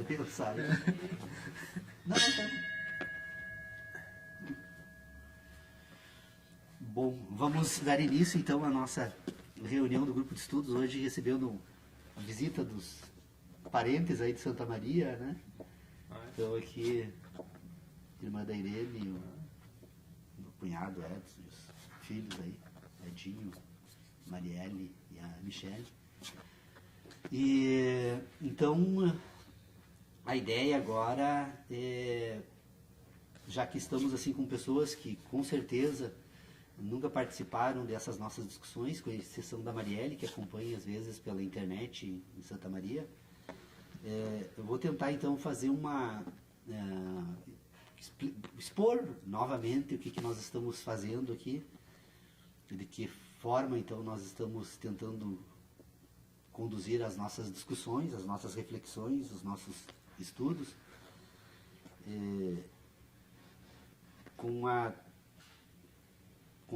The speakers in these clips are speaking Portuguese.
Deus sabe. Não, não. Bom, vamos dar início então à nossa reunião do grupo de estudos, hoje recebendo a visita dos parentes aí de Santa Maria, né? Então aqui, irmã da Irene, o cunhado Edson, os filhos aí, Edinho, Marielle e a Michele. E então a ideia agora é, já que estamos assim com pessoas que com certeza nunca participaram dessas nossas discussões, com exceção da Marielle, que acompanha às vezes pela internet em Santa Maria, eu vou tentar então fazer expor novamente o que nós estamos fazendo aqui, de que forma então nós estamos tentando conduzir as nossas discussões, as nossas reflexões, os nossos estudos, com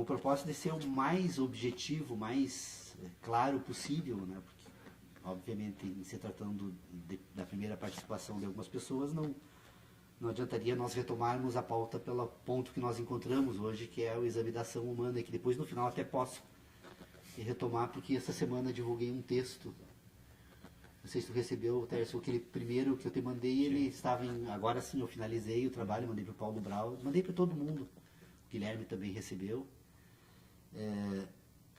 o propósito de ser o mais objetivo, mais claro possível, né? Porque, obviamente, em se tratando da primeira participação de algumas pessoas, não adiantaria nós retomarmos a pauta pelo ponto que nós encontramos hoje, que é o exame da ação humana, que depois no final até posso retomar, porque essa semana divulguei um texto. Não sei se tu recebeu, Tércio, aquele primeiro que eu te mandei, sim. Ele estava agora sim, eu finalizei o trabalho, mandei para o Paulo Brau, mandei para todo mundo. O Guilherme também recebeu.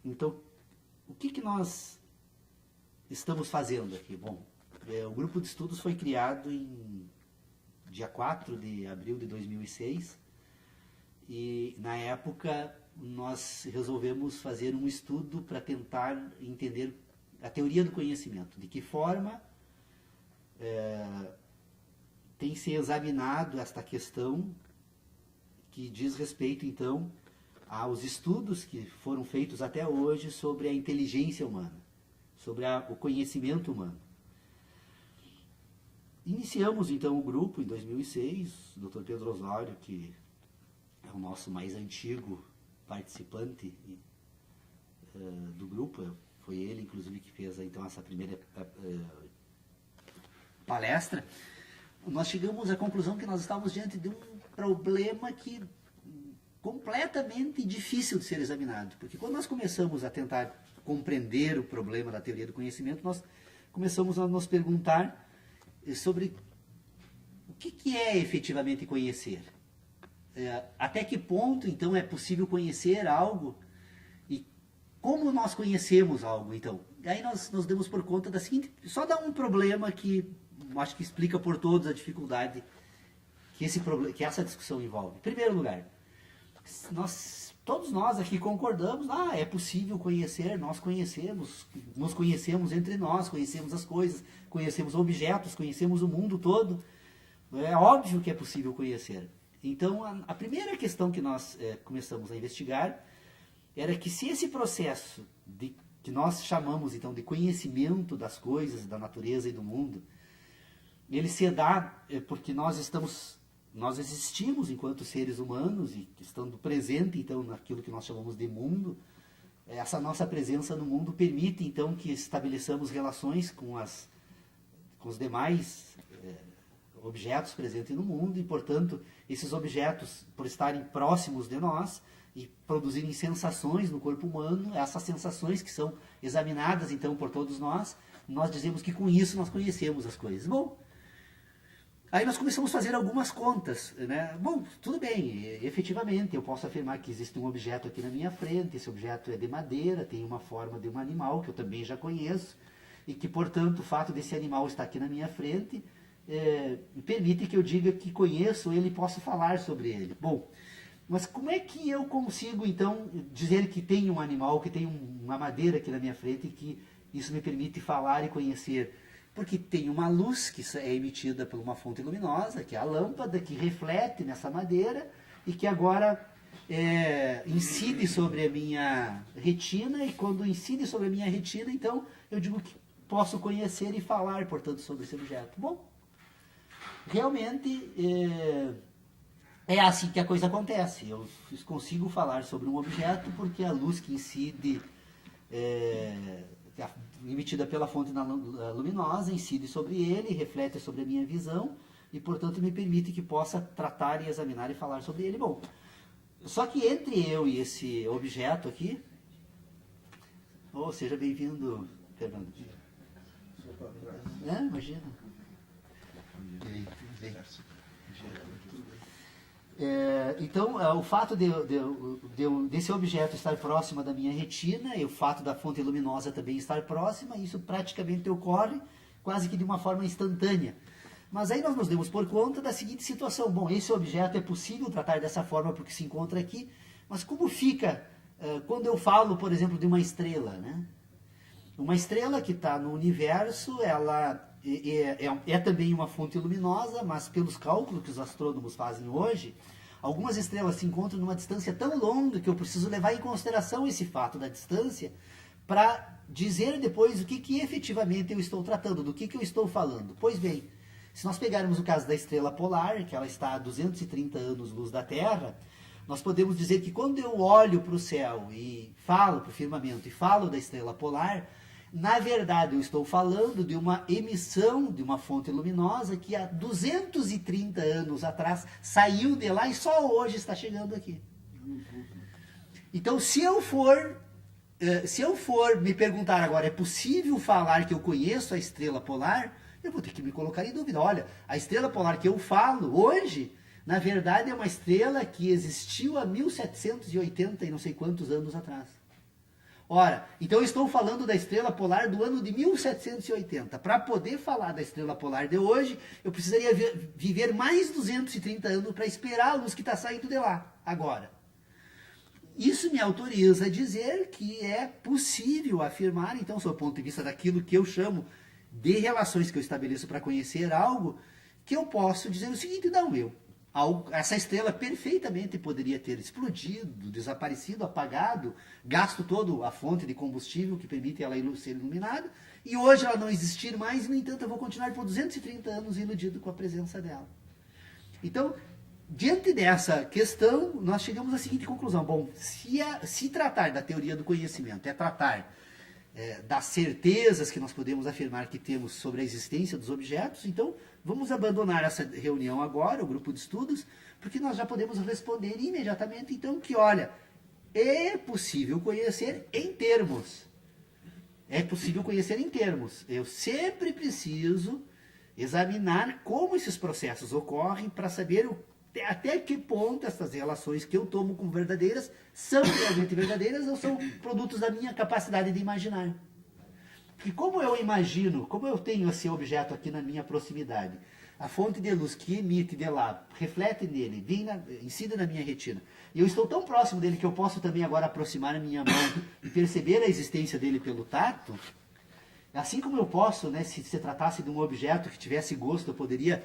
Então, o que nós estamos fazendo aqui? Bom, o grupo de estudos foi criado em dia 4 de abril de 2006 e, na época, nós resolvemos fazer um estudo para tentar entender a teoria do conhecimento, de que forma tem se examinado esta questão que diz respeito, então, aos estudos que foram feitos até hoje sobre a inteligência humana, sobre o conhecimento humano. Iniciamos, então, o grupo em 2006, o Dr. Pedro Osório, que é o nosso mais antigo participante do grupo, foi ele, inclusive, que fez então essa primeira palestra. Nós chegamos à conclusão que nós estávamos diante de um problema que completamente difícil de ser examinado, porque quando nós começamos a tentar compreender o problema da teoria do conhecimento, nós começamos a nos perguntar sobre o que é efetivamente conhecer. Até que ponto, então, é possível conhecer algo e como nós conhecemos algo, então. E aí nós nos demos por conta da seguinte, só dá um problema que acho que explica por todos a dificuldade que essa discussão envolve. Em primeiro lugar, todos nós aqui concordamos, é possível conhecer, nós conhecemos, nos conhecemos entre nós, conhecemos as coisas, conhecemos objetos, conhecemos o mundo todo. É óbvio que é possível conhecer. Então, a primeira questão que nós começamos a investigar era que se esse processo que nós chamamos então de conhecimento das coisas, da natureza e do mundo, ele se dá porque nós existimos enquanto seres humanos e estando presente então naquilo que nós chamamos de mundo, essa nossa presença no mundo permite então que estabeleçamos relações com os demais objetos presentes no mundo e, portanto, esses objetos, por estarem próximos de nós e produzirem sensações no corpo humano, essas sensações que são examinadas então por todos nós dizemos que com isso nós conhecemos as coisas. Bom, aí nós começamos a fazer algumas contas, né? Bom, tudo bem, efetivamente eu posso afirmar que existe um objeto aqui na minha frente, esse objeto é de madeira, tem uma forma de um animal que eu também já conheço, e que, portanto, o fato desse animal estar aqui na minha frente permite que eu diga que conheço ele e posso falar sobre ele. Bom, mas como é que eu consigo, então, dizer que tem um animal, que tem uma madeira aqui na minha frente e que isso me permite falar e conhecer? Porque tem uma luz que é emitida por uma fonte luminosa, que é a lâmpada, que reflete nessa madeira e que agora incide sobre a minha retina, e quando incide sobre a minha retina, então eu digo que posso conhecer e falar, portanto, sobre esse objeto. Bom, realmente é assim que a coisa acontece. Eu consigo falar sobre um objeto porque a luz que incide emitida pela fonte luminosa, incide sobre ele, reflete sobre a minha visão e, portanto, me permite que possa tratar e examinar e falar sobre ele. Bom, só que entre eu e esse objeto aqui, seja bem-vindo, Fernando. Imagina. Então, o fato desse objeto estar próximo da minha retina e o fato da fonte luminosa também estar próxima, isso praticamente ocorre quase que de uma forma instantânea. Mas aí nós nos demos por conta da seguinte situação. Bom, esse objeto é possível tratar dessa forma porque se encontra aqui, mas como fica quando eu falo, por exemplo, de uma estrela, né? Uma estrela que está no universo, ela é também uma fonte luminosa, mas pelos cálculos que os astrônomos fazem hoje, algumas estrelas se encontram numa distância tão longa que eu preciso levar em consideração esse fato da distância para dizer depois o que efetivamente eu estou tratando, do que eu estou falando. Pois bem, se nós pegarmos o caso da estrela polar, que ela está a 230 anos-luz da Terra, nós podemos dizer que quando eu olho para o céu e falo para o firmamento e falo da estrela polar, na verdade eu estou falando de uma emissão de uma fonte luminosa que há 230 anos atrás saiu de lá e só hoje está chegando aqui. Então, se eu for me perguntar agora, é possível falar que eu conheço a estrela polar? Eu vou ter que me colocar em dúvida. Olha, a estrela polar que eu falo hoje, na verdade é uma estrela que existiu há 1780 e não sei quantos anos atrás. Ora, então eu estou falando da estrela polar do ano de 1780. Para poder falar da estrela polar de hoje, eu precisaria viver mais 230 anos para esperar a luz que está saindo de lá, agora. Isso me autoriza a dizer que é possível afirmar, então, sob o ponto de vista daquilo que eu chamo de relações que eu estabeleço para conhecer algo, que eu posso dizer o seguinte: não, essa estrela perfeitamente poderia ter explodido, desaparecido, apagado, gasto toda a fonte de combustível que permite ela ser iluminada, e hoje ela não existir mais, e, no entanto, eu vou continuar por 230 anos iludido com a presença dela. Então, diante dessa questão, nós chegamos à seguinte conclusão. Bom, se tratar da teoria do conhecimento é tratar das certezas que nós podemos afirmar que temos sobre a existência dos objetos, então vamos abandonar essa reunião agora, o grupo de estudos, porque nós já podemos responder imediatamente, então, que, olha, é possível conhecer em termos. É possível conhecer em termos. Eu sempre preciso examinar como esses processos ocorrem para saber até que ponto essas relações que eu tomo como verdadeiras são realmente verdadeiras ou são produtos da minha capacidade de imaginar. Porque como eu imagino, como eu tenho esse objeto aqui na minha proximidade, a fonte de luz que emite de lá, reflete nele, incide na minha retina, e eu estou tão próximo dele que eu posso também agora aproximar a minha mão e perceber a existência dele pelo tato, assim como eu posso, né, se tratasse de um objeto que tivesse gosto, eu poderia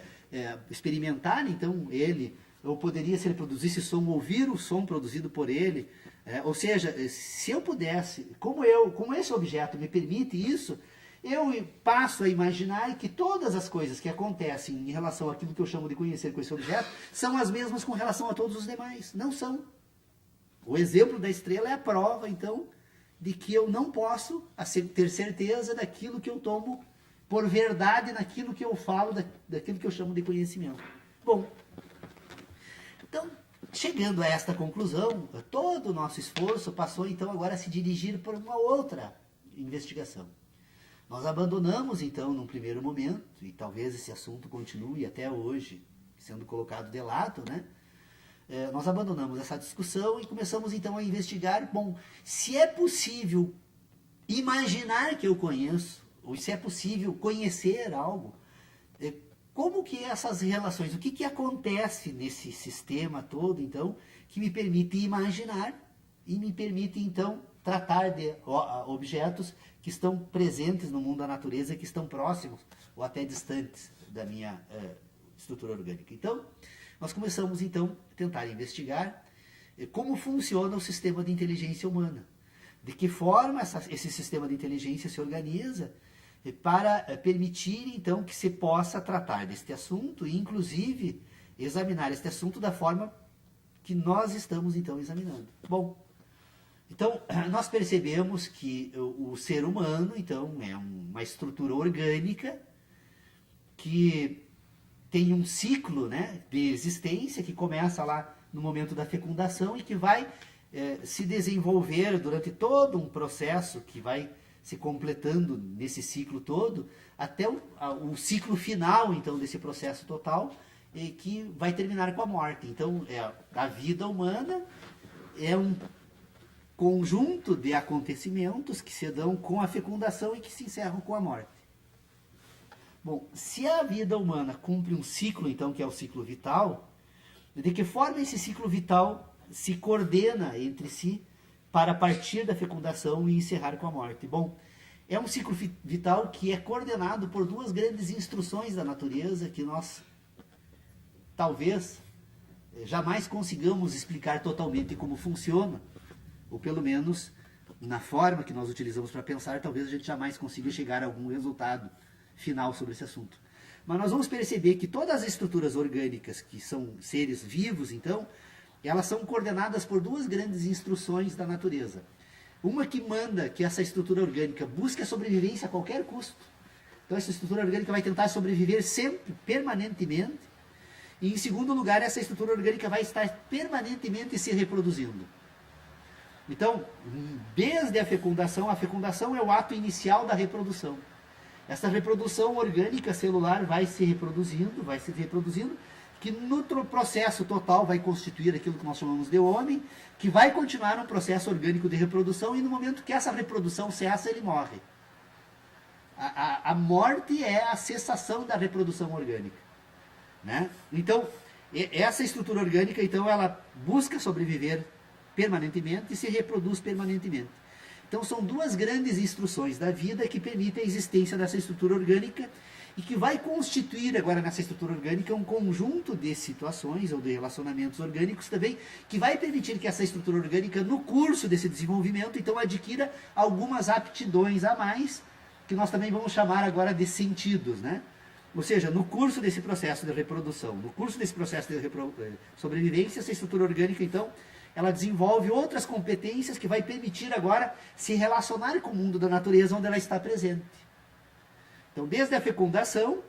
experimentar, então, ele, eu poderia, se ele produzisse som, ouvir o som produzido por ele. Ou seja, se eu pudesse, como esse objeto me permite isso, eu passo a imaginar que todas as coisas que acontecem em relação àquilo que eu chamo de conhecer com esse objeto são as mesmas com relação a todos os demais. Não são. O exemplo da estrela é a prova, então, de que eu não posso ter certeza daquilo que eu tomo por verdade naquilo que eu falo, daquilo que eu chamo de conhecimento. Bom, então, chegando a esta conclusão, todo o nosso esforço passou então agora a se dirigir por uma outra investigação. Nós abandonamos então, num primeiro momento, e talvez esse assunto continue até hoje sendo colocado de lado, né? Nós abandonamos essa discussão e começamos então a investigar, bom, se é possível imaginar que eu conheço, ou se é possível conhecer algo, como que essas relações, o que acontece nesse sistema todo, então, que me permite imaginar e me permite, então, tratar de objetos que estão presentes no mundo da natureza, que estão próximos ou até distantes da minha estrutura orgânica. Então, nós começamos, então, a tentar investigar como funciona o sistema de inteligência humana, de que forma esse sistema de inteligência se organiza para permitir, então, que se possa tratar deste assunto e, inclusive, examinar este assunto da forma que nós estamos, então, examinando. Bom, Então, nós percebemos que o ser humano, então, é uma estrutura orgânica que tem um ciclo, né, de existência que começa lá no momento da fecundação e que vai se desenvolver durante todo um processo que vai se completando nesse ciclo todo, até o ciclo final, então, desse processo total, que vai terminar com a morte. Então, a vida humana é um conjunto de acontecimentos que se dão com a fecundação e que se encerram com a morte. Bom, se a vida humana cumpre um ciclo, então, que é o ciclo vital, de que forma esse ciclo vital se coordena entre si para partir da fecundação e encerrar com a morte? Bom, é um ciclo vital que é coordenado por duas grandes instruções da natureza que nós, talvez, jamais consigamos explicar totalmente como funciona, ou pelo menos na forma que nós utilizamos para pensar, talvez a gente jamais consiga chegar a algum resultado final sobre esse assunto. Mas nós vamos perceber que todas as estruturas orgânicas, que são seres vivos, então, elas são coordenadas por duas grandes instruções da natureza. Uma que manda que essa estrutura orgânica busque a sobrevivência a qualquer custo. Então, essa estrutura orgânica vai tentar sobreviver sempre, permanentemente. E, em segundo lugar, essa estrutura orgânica vai estar permanentemente se reproduzindo. Então, desde a fecundação é o ato inicial da reprodução. Essa reprodução orgânica celular vai se reproduzindo, que no processo total vai constituir aquilo que nós chamamos de homem, que vai continuar um processo orgânico de reprodução, e no momento que essa reprodução cessa, ele morre. A morte é a cessação da reprodução orgânica, né? Então, essa estrutura orgânica, então, ela busca sobreviver permanentemente e se reproduz permanentemente. Então, são duas grandes instruções da vida que permitem a existência dessa estrutura orgânica e que vai constituir agora nessa estrutura orgânica um conjunto de situações ou de relacionamentos orgânicos também, que vai permitir que essa estrutura orgânica, no curso desse desenvolvimento, então, adquira algumas aptidões a mais, que nós também vamos chamar agora de sentidos, né? Ou seja, no curso desse processo de reprodução, no curso desse processo de sobrevivência, essa estrutura orgânica, então, ela desenvolve outras competências que vai permitir agora se relacionar com o mundo da natureza onde ela está presente. Então, desde a fecundação,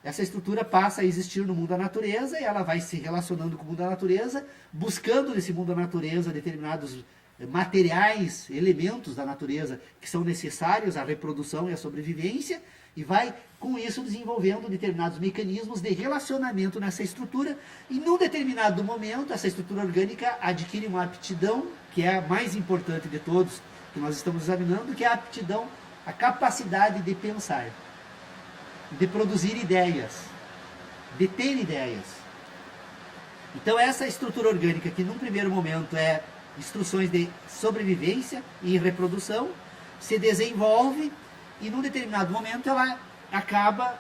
essa estrutura passa a existir no mundo da natureza e ela vai se relacionando com o mundo da natureza, buscando nesse mundo da natureza determinados materiais, elementos da natureza que são necessários à reprodução e à sobrevivência, e vai, com isso, desenvolvendo determinados mecanismos de relacionamento nessa estrutura, e num determinado momento, essa estrutura orgânica adquire uma aptidão, que é a mais importante de todos, que nós estamos examinando, que é a aptidão, a capacidade de pensar, de produzir ideias, de ter ideias. Então, essa estrutura orgânica, que num primeiro momento é instruções de sobrevivência e reprodução, se desenvolve e num determinado momento ela acaba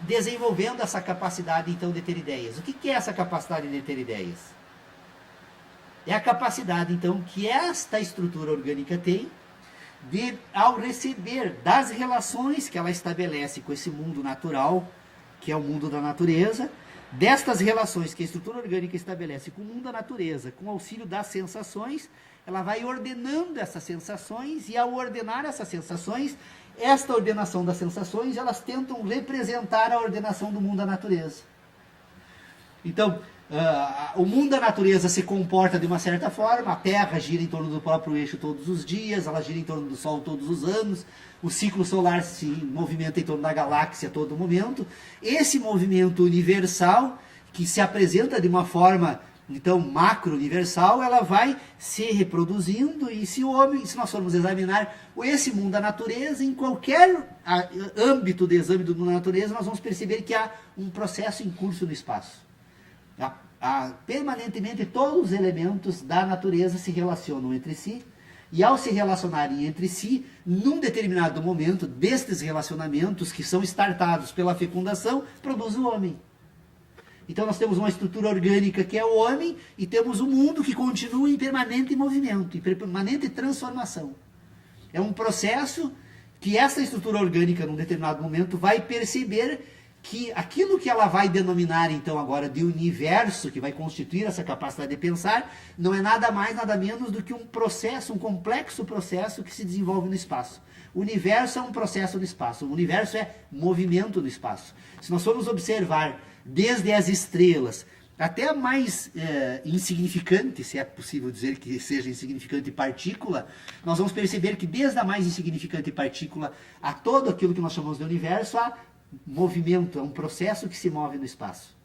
desenvolvendo essa capacidade, então, de ter ideias. O que é essa capacidade de ter ideias? É a capacidade, então, que esta estrutura orgânica tem de, ao receber das relações que ela estabelece com esse mundo natural, que é o mundo da natureza, destas relações que a estrutura orgânica estabelece com o mundo da natureza, com o auxílio das sensações, ela vai ordenando essas sensações, e ao ordenar essas sensações, esta ordenação das sensações, elas tentam representar a ordenação do mundo da natureza. Então, o mundo da natureza se comporta de uma certa forma, a Terra gira em torno do próprio eixo todos os dias, ela gira em torno do Sol todos os anos, o ciclo solar se movimenta em torno da galáxia a todo momento. Esse movimento universal, que se apresenta de uma forma, então, macro-universal, ela vai se reproduzindo, e se nós formos examinar esse mundo da natureza, em qualquer âmbito de exame do mundo da natureza, nós vamos perceber que há um processo em curso no espaço. Permanentemente todos os elementos da natureza se relacionam entre si, e ao se relacionarem entre si, num determinado momento destes relacionamentos, que são startados pela fecundação, produz o homem. Então nós temos uma estrutura orgânica que é o homem, e temos um mundo que continua em permanente movimento, em permanente transformação. É um processo que essa estrutura orgânica, num determinado momento, vai perceber que aquilo que ela vai denominar então agora de universo, que vai constituir essa capacidade de pensar, não é nada mais, nada menos do que um processo, um complexo processo que se desenvolve no espaço. O universo é um processo no espaço, o universo é movimento no espaço. Se nós formos observar desde as estrelas até a mais insignificante, se é possível dizer que seja insignificante partícula, nós vamos perceber que desde a mais insignificante partícula a todo aquilo que nós chamamos de universo, há movimento, é um processo que se move no espaço.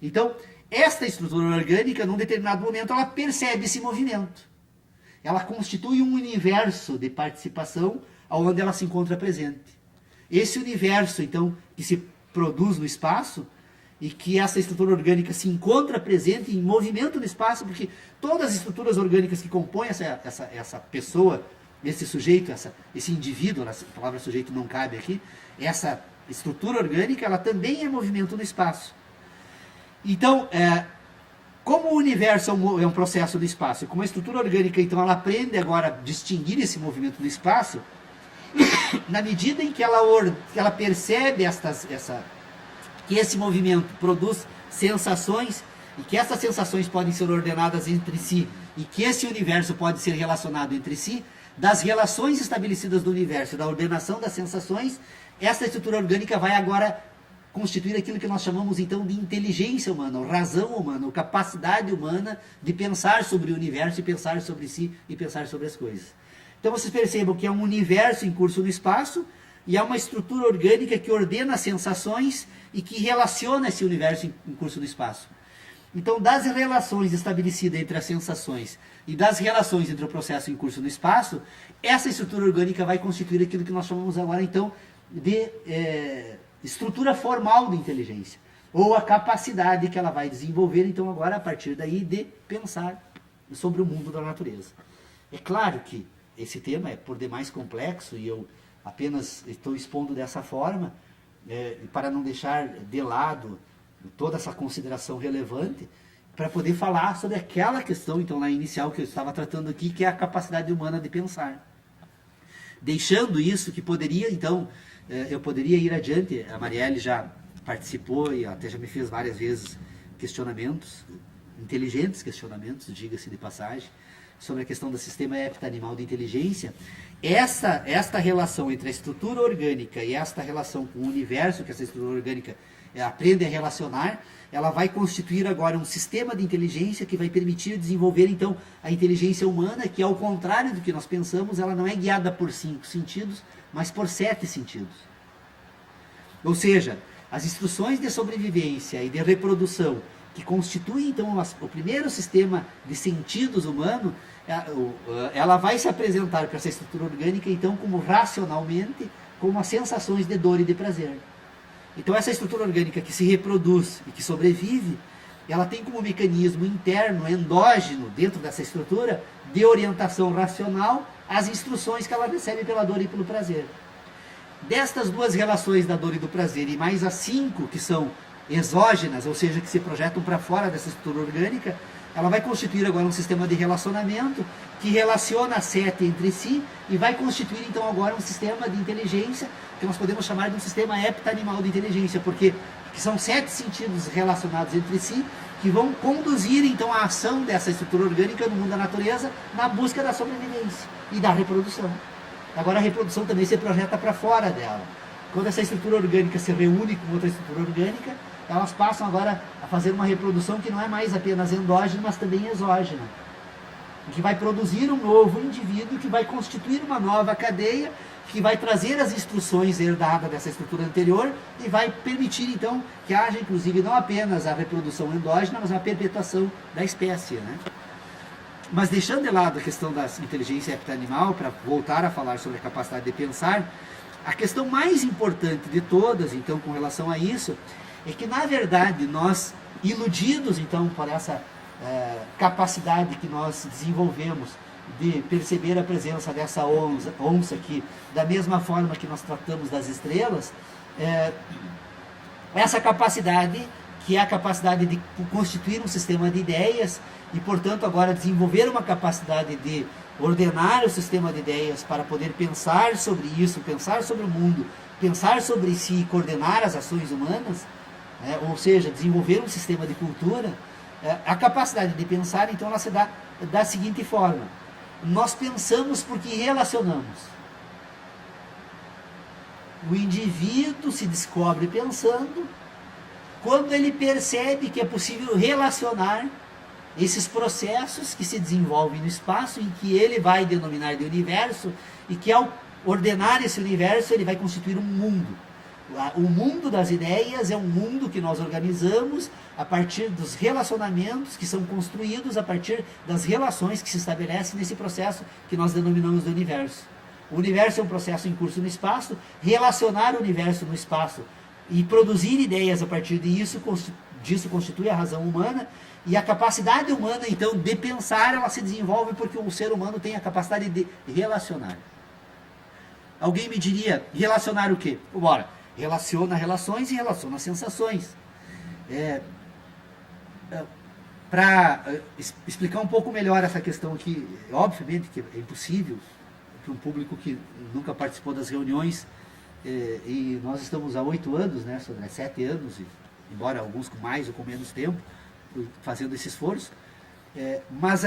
Então, esta estrutura orgânica, num determinado momento, ela percebe esse movimento. Ela constitui um universo de participação onde ela se encontra presente. Esse universo, então, que se produz no espaço, e que essa estrutura orgânica se encontra presente em movimento no espaço, porque todas as estruturas orgânicas que compõem essa pessoa, esse sujeito, esse indivíduo, a palavra sujeito não cabe aqui, essa estrutura orgânica, ela também é movimento no espaço. Então, como o universo é um processo no espaço, e como a estrutura orgânica, então, ela aprende agora a distinguir esse movimento no espaço, na medida em que ela percebe que esse movimento produz sensações, e que essas sensações podem ser ordenadas entre si, e que esse universo pode ser relacionado entre si, das relações estabelecidas do universo, da ordenação das sensações, essa estrutura orgânica vai agora constituir aquilo que nós chamamos então de inteligência humana, ou razão humana, ou capacidade humana de pensar sobre o universo e pensar sobre si e pensar sobre as coisas. Então vocês percebam que é um universo em curso no espaço e há uma estrutura orgânica que ordena as sensações e que relaciona esse universo em curso no espaço. Então, das relações estabelecidas entre as sensações e das relações entre o processo em curso no espaço, essa estrutura orgânica vai constituir aquilo que nós chamamos agora então de estrutura formal de inteligência, ou a capacidade que ela vai desenvolver então agora a partir daí de pensar sobre o mundo da natureza. É claro que esse tema é por demais complexo e eu apenas estou expondo dessa forma, para não deixar de lado toda essa consideração relevante, para poder falar sobre aquela questão, então, lá inicial que eu estava tratando aqui, que é a capacidade humana de pensar. Deixando isso, que poderia, então, eu poderia ir adiante, a Marielle já participou e até já me fez várias vezes questionamentos, inteligentes questionamentos, diga-se de passagem, sobre a questão do sistema hepta-animal de inteligência. Esta relação entre a estrutura orgânica e esta relação com o universo, que essa estrutura orgânica aprende a relacionar, ela vai constituir agora um sistema de inteligência que vai permitir desenvolver, então, a inteligência humana, que, ao contrário do que nós pensamos, ela não é guiada por 5 sentidos, mas por 7 sentidos. Ou seja, as instruções de sobrevivência e de reprodução, que constituem, então, o primeiro sistema de sentidos humano, ela vai se apresentar para essa estrutura orgânica, então, como racionalmente, como as sensações de dor e de prazer. Então, essa estrutura orgânica que se reproduz e que sobrevive, ela tem como mecanismo interno, endógeno, dentro dessa estrutura, de orientação racional, as instruções que ela recebe pela dor e pelo prazer. Destas duas relações da dor e do prazer, e mais as 5 que são exógenas, ou seja, que se projetam para fora dessa estrutura orgânica, ela vai constituir agora um sistema de relacionamento que relaciona as 7 entre si e vai constituir então agora um sistema de inteligência que nós podemos chamar de um sistema hepta-animal de inteligência, porque são 7 sentidos relacionados entre si que vão conduzir então a ação dessa estrutura orgânica no mundo da natureza na busca da sobrevivência e da reprodução. Agora a reprodução também se projeta para fora dela. Quando essa estrutura orgânica se reúne com outra estrutura orgânica, elas passam agora a fazer uma reprodução que não é mais apenas endógena, mas também exógena, que vai produzir um novo indivíduo, que vai constituir uma nova cadeia, que vai trazer as instruções herdadas dessa estrutura anterior e vai permitir, então, que haja, inclusive, não apenas a reprodução endógena, mas a perpetuação da espécie, né? Mas deixando de lado a questão da inteligência hepta-animal, para voltar a falar sobre a capacidade de pensar, a questão mais importante de todas, então, com relação a isso, é que, na verdade, nós, iludidos, então, por essa capacidade que nós desenvolvemos de perceber a presença dessa onça aqui, da mesma forma que nós tratamos das estrelas, essa capacidade, que é a capacidade de constituir um sistema de ideias e, portanto, agora desenvolver uma capacidade de ordenar o sistema de ideias para poder pensar sobre isso, pensar sobre o mundo pensar sobre si e coordenar as ações humanas, ou seja, desenvolver um sistema de cultura, a capacidade de pensar, então, ela se dá da seguinte forma: nós pensamos porque relacionamos. O indivíduo se descobre pensando quando ele percebe que é possível relacionar esses processos que se desenvolvem no espaço, em que ele vai denominar de universo, e que ao ordenar esse universo ele vai constituir um mundo. O mundo das ideias é um mundo que nós organizamos a partir dos relacionamentos que são construídos a partir das relações que se estabelecem nesse processo que nós denominamos de universo. O universo é um processo em curso no espaço. Relacionar o universo no espaço e produzir ideias a partir disso constitui a razão humana, e a capacidade humana, então, de pensar, ela se desenvolve porque o ser humano tem a capacidade de relacionar. Alguém me diria, relacionar o quê? Bora, relaciona relações e relaciona sensações. Para explicar um pouco melhor essa questão aqui, obviamente que é impossível para um público que nunca participou das reuniões, e nós estamos há 8 anos, né, 7 anos, embora alguns com mais ou com menos tempo, fazendo esse esforço, mas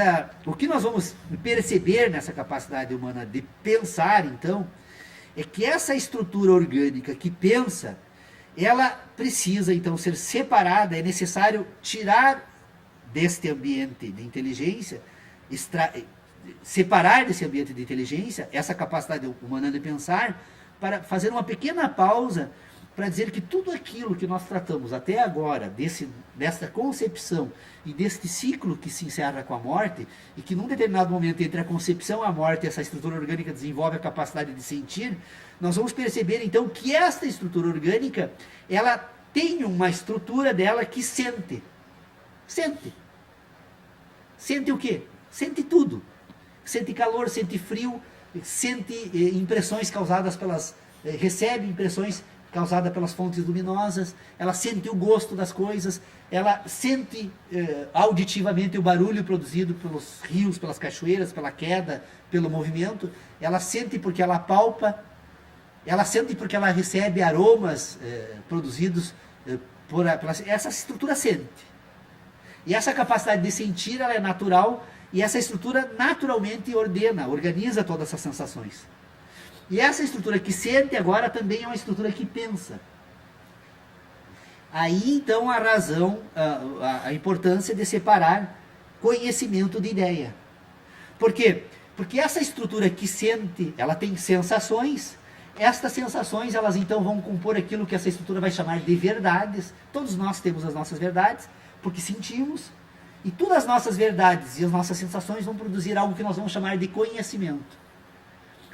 o que nós vamos perceber nessa capacidade humana de pensar, então, é que essa estrutura orgânica que pensa, ela precisa, então, ser separada. É necessário tirar deste ambiente de inteligência, separar desse ambiente de inteligência essa capacidade humana de pensar, para fazer uma pequena pausa para dizer que tudo aquilo que nós tratamos até agora, dessa concepção e deste ciclo que se encerra com a morte, e que num determinado momento entre a concepção e a morte, essa estrutura orgânica desenvolve a capacidade de sentir, nós vamos perceber então que esta estrutura orgânica, ela tem uma estrutura dela que sente. Sente. Sente o quê? Sente tudo. Sente calor, sente frio, sente impressões causadas recebe impressões causadas pelas fontes luminosas, ela sente o gosto das coisas, ela sente auditivamente o barulho produzido pelos rios, pelas cachoeiras, pela queda, pelo movimento, ela sente porque ela palpa, ela sente porque ela recebe aromas produzidos essa estrutura sente. E essa capacidade de sentir, ela é natural, e essa estrutura naturalmente organiza todas essas sensações. E essa estrutura que sente agora também é uma estrutura que pensa. Aí então a razão, a importância de separar conhecimento de ideia. Por quê? Porque essa estrutura que sente, ela tem sensações. Estas sensações, elas então vão compor aquilo que essa estrutura vai chamar de verdades. Todos nós temos as nossas verdades, porque sentimos. E todas as nossas verdades e as nossas sensações vão produzir algo que nós vamos chamar de conhecimento.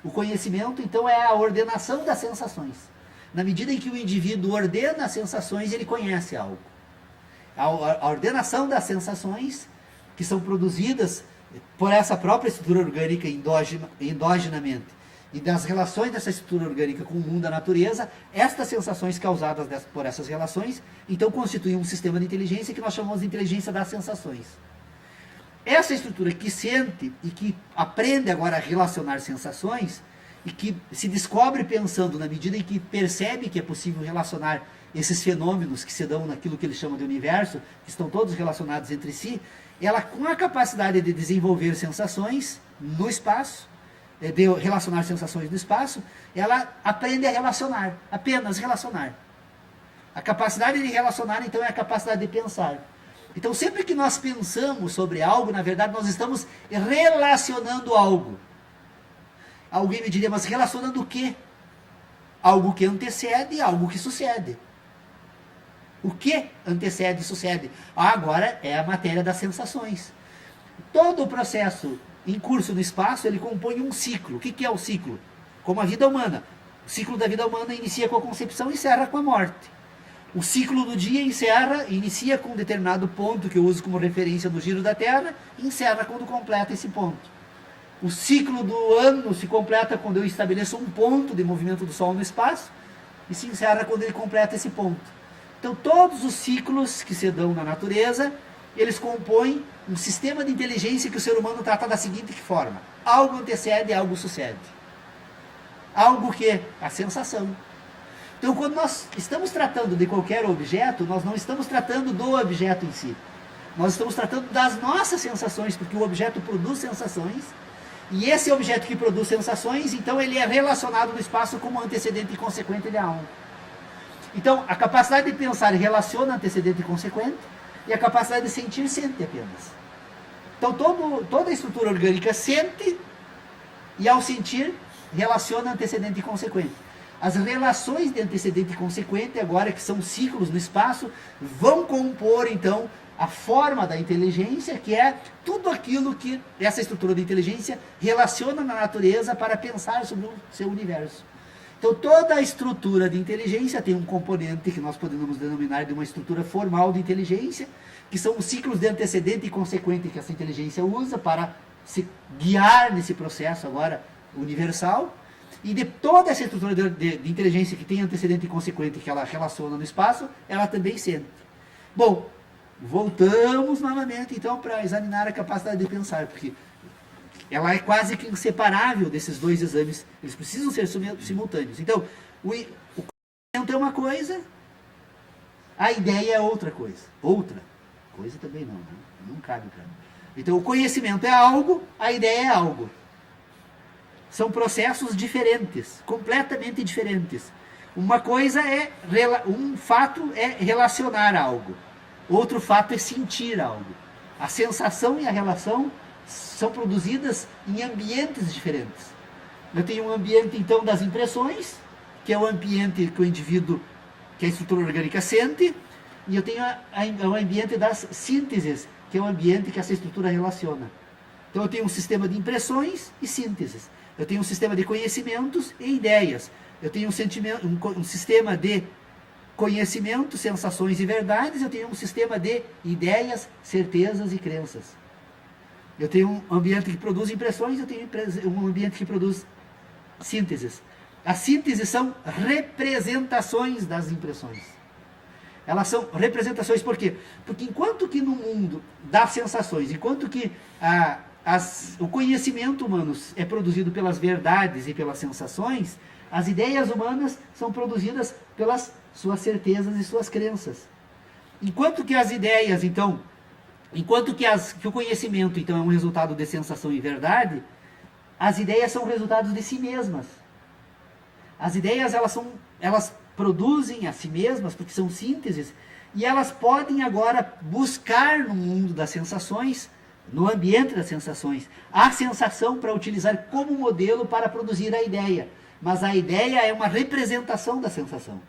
O conhecimento, então, é a ordenação das sensações. Na medida em que o indivíduo ordena as sensações, ele conhece algo. A ordenação das sensações, que são produzidas por essa própria estrutura orgânica endogenamente, e das relações dessa estrutura orgânica com o mundo da natureza, estas sensações causadas por essas relações, então constituem um sistema de inteligência que nós chamamos de inteligência das sensações. Essa estrutura que sente e que aprende agora a relacionar sensações, e que se descobre pensando na medida em que percebe que é possível relacionar esses fenômenos que se dão naquilo que ele chama de universo, que estão todos relacionados entre si, ela, com a capacidade de desenvolver sensações no espaço, de relacionar sensações no espaço, ela aprende a relacionar, apenas relacionar. A capacidade de relacionar, então, é a capacidade de pensar. Então, sempre que nós pensamos sobre algo, na verdade, nós estamos relacionando algo. Alguém me diria, mas relacionando o quê? Algo que antecede e algo que sucede. O que antecede e sucede? Agora é a matéria das sensações. Todo o processo em curso no espaço, ele compõe um ciclo. O que é o ciclo? Como a vida humana. O ciclo da vida humana inicia com a concepção e encerra com a morte. O ciclo do dia inicia com um determinado ponto que eu uso como referência do giro da Terra e encerra quando completa esse ponto. O ciclo do ano se completa quando eu estabeleço um ponto de movimento do Sol no espaço e se encerra quando ele completa esse ponto. Então todos os ciclos que se dão na natureza, eles compõem um sistema de inteligência que o ser humano trata da seguinte forma: algo antecede, algo sucede. Algo que? A sensação. Então, quando nós estamos tratando de qualquer objeto, nós não estamos tratando do objeto em si. Nós estamos tratando das nossas sensações, porque o objeto produz sensações, e esse objeto que produz sensações, então ele é relacionado no espaço como antecedente e consequente de algo. Então, a capacidade de pensar relaciona antecedente e consequente, e a capacidade de sentir sente apenas. Então, toda a estrutura orgânica sente, e ao sentir, relaciona antecedente e consequente. As relações de antecedente e consequente, agora que são ciclos no espaço, vão compor, então, a forma da inteligência, que é tudo aquilo que essa estrutura de inteligência relaciona na natureza para pensar sobre o seu universo. Então, toda a estrutura de inteligência tem um componente que nós podemos denominar de uma estrutura formal de inteligência, que são os ciclos de antecedente e consequente que essa inteligência usa para se guiar nesse processo agora universal. E de toda essa estrutura de inteligência que tem antecedente e consequente que ela relaciona no espaço, ela também sente. Bom, voltamos novamente então para examinar a capacidade de pensar, porque ela é quase que inseparável desses dois exames, eles precisam ser simultâneos. Então, o conhecimento é uma coisa, a ideia é outra coisa. Outra coisa também não, né? Não cabe para mim. Então, o conhecimento é algo, a ideia é algo. São processos diferentes, completamente diferentes. Uma coisa é, um fato é relacionar algo, outro fato é sentir algo. A sensação e a relação são produzidas em ambientes diferentes. Eu tenho um ambiente, então, das impressões, que é o ambiente que o indivíduo, que a estrutura orgânica sente, e eu tenho o ambiente das sínteses, que é o ambiente que essa estrutura relaciona. Então, eu tenho um sistema de impressões e sínteses. Eu tenho um sistema de conhecimentos e ideias. Eu tenho um sistema de conhecimento, sensações e verdades. Eu tenho um sistema de ideias, certezas e crenças. Eu tenho um ambiente que produz impressões, eu tenho um ambiente que produz sínteses. As sínteses são representações das impressões. Elas são representações por quê? Porque enquanto que no mundo das sensações, enquanto que o conhecimento humano é produzido pelas verdades e pelas sensações, as ideias humanas são produzidas pelas suas certezas e suas crenças. Enquanto que as ideias, então, enquanto que o conhecimento, então, é um resultado de sensação e verdade, as ideias são resultados de si mesmas. As ideias, elas produzem a si mesmas, porque são sínteses, e elas podem agora buscar no mundo das sensações, no ambiente das sensações, a sensação para utilizar como modelo para produzir a ideia. Mas a ideia é uma representação da sensação.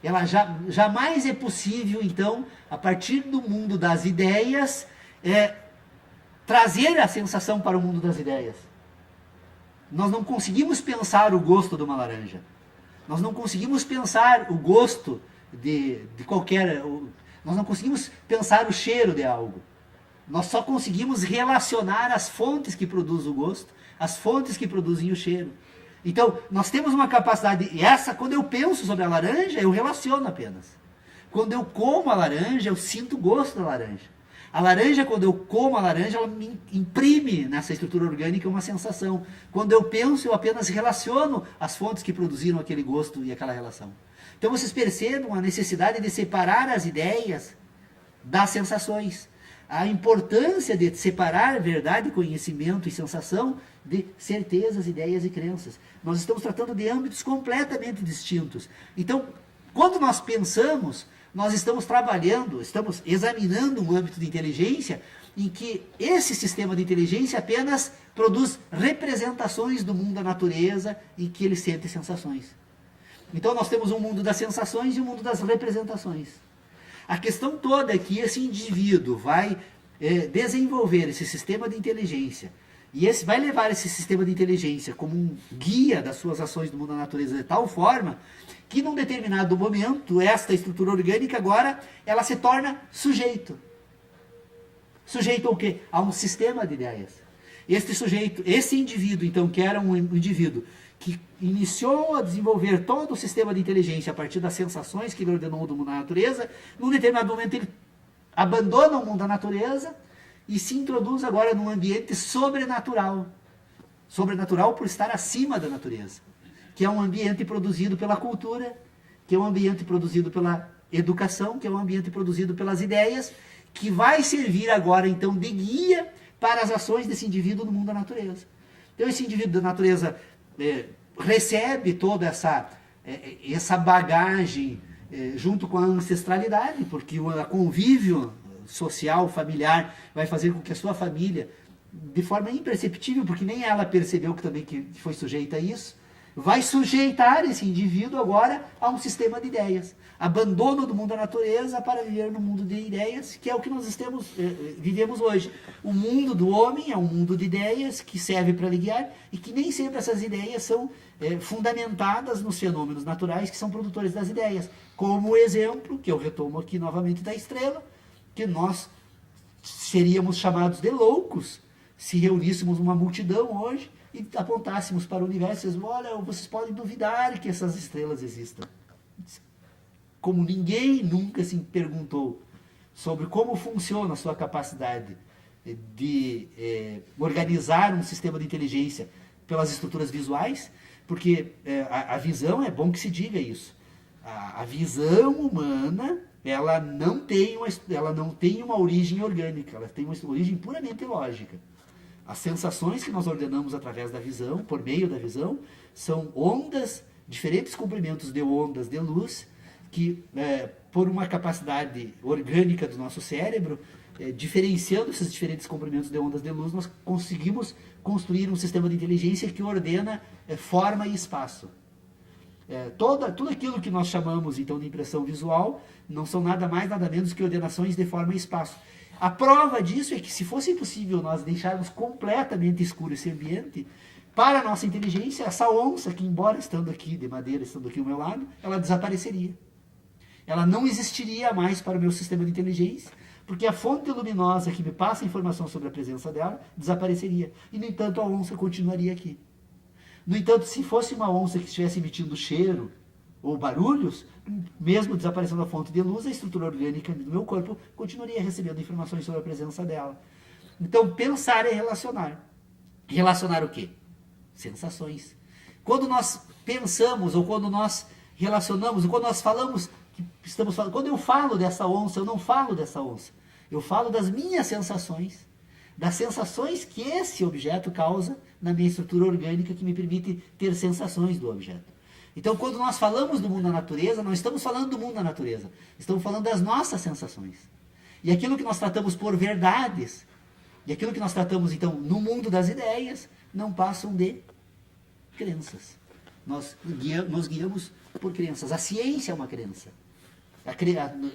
Ela jamais é possível, então, a partir do mundo das ideias, trazer a sensação para o mundo das ideias. Nós não conseguimos pensar o gosto de uma laranja. Nós não conseguimos pensar o gosto de qualquer... Nós não conseguimos pensar o cheiro de algo. Nós só conseguimos relacionar as fontes que produzem o gosto, as fontes que produzem o cheiro. Então, nós temos uma capacidade, e quando eu penso sobre a laranja, eu relaciono apenas. Quando eu como a laranja, eu sinto o gosto da laranja. A laranja, quando eu como a laranja, ela me imprime nessa estrutura orgânica uma sensação. Quando eu penso, eu apenas relaciono as fontes que produziram aquele gosto e aquela relação. Então, vocês percebam a necessidade de separar as ideias das sensações. A importância de separar verdade, conhecimento e sensação de certezas, ideias e crenças. Nós estamos tratando de âmbitos completamente distintos. Então, quando nós pensamos, nós estamos trabalhando, estamos examinando um âmbito de inteligência em que esse sistema de inteligência apenas produz representações do mundo da natureza em que ele sente sensações. Então, nós temos um mundo das sensações e um mundo das representações. A questão toda é que esse indivíduo vai desenvolver esse sistema de inteligência e vai levar esse sistema de inteligência como um guia das suas ações do mundo da natureza de tal forma que num determinado momento esta estrutura orgânica agora ela se torna sujeito. Sujeito ao quê? A um sistema de ideias. Esse indivíduo então que era um indivíduo que iniciou a desenvolver todo o sistema de inteligência a partir das sensações que ele ordenou do mundo da natureza, num determinado momento ele abandona o mundo da natureza e se introduz agora num ambiente sobrenatural. Sobrenatural por estar acima da natureza, que é um ambiente produzido pela cultura que é um ambiente produzido pela educação, que é um ambiente produzido pelas ideias, que vai servir agora, então, de guia para as ações desse indivíduo no mundo da natureza. Então, esse indivíduo da natureza recebe toda essa bagagem junto com a ancestralidade, porque o convívio social, familiar, vai fazer com que a sua família, de forma imperceptível, porque nem ela percebeu que foi sujeita a isso, vai sujeitar esse indivíduo agora a um sistema de ideias. Abandono do mundo da natureza para viver no mundo de ideias, que é o que nós vivemos hoje. O mundo do homem é um mundo de ideias que serve para lhe guiar e que nem sempre essas ideias são fundamentadas nos fenômenos naturais que são produtores das ideias. Como o exemplo, que eu retomo aqui novamente da estrela, que nós seríamos chamados de loucos se reuníssemos uma multidão hoje e apontássemos para o universo e dizíamos, olha, vocês podem duvidar que essas estrelas existam. Como ninguém nunca se perguntou sobre como funciona a sua capacidade de organizar um sistema de inteligência pelas estruturas visuais, porque a visão, é bom que se diga isso, a visão humana, ela não tem uma origem orgânica, ela tem uma origem puramente lógica. As sensações que nós ordenamos através da visão, por meio da visão, são ondas, diferentes comprimentos de ondas de luz, que por uma capacidade orgânica do nosso cérebro, diferenciando esses diferentes comprimentos de ondas de luz, nós conseguimos construir um sistema de inteligência que ordena forma e espaço. Tudo aquilo que nós chamamos então de impressão visual não são nada mais, nada menos que ordenações de forma e espaço. A prova disso é que, se fosse possível nós deixarmos completamente escuro esse ambiente, para a nossa inteligência, essa onça, que embora estando aqui de madeira, estando aqui ao meu lado, ela desapareceria. Ela não existiria mais para o meu sistema de inteligência, porque a fonte luminosa que me passa a informação sobre a presença dela desapareceria. E, no entanto, a onça continuaria aqui. No entanto, se fosse uma onça que estivesse emitindo cheiro ou barulhos, mesmo desaparecendo a fonte de luz, a estrutura orgânica do meu corpo continuaria recebendo informações sobre a presença dela. Então, pensar é relacionar. Relacionar o quê? Sensações. Quando nós pensamos, ou quando nós relacionamos, ou quando nós falamos, quando eu falo dessa onça, eu não falo dessa onça. Eu falo das minhas sensações, das sensações que esse objeto causa na minha estrutura orgânica, que me permite ter sensações do objeto. Então, quando nós falamos do mundo da natureza, não estamos falando do mundo da natureza, estamos falando das nossas sensações. E aquilo que nós tratamos por verdades, e aquilo que nós tratamos, então, no mundo das ideias, não passam de crenças. Nós nos guiamos por crenças. A ciência é uma crença.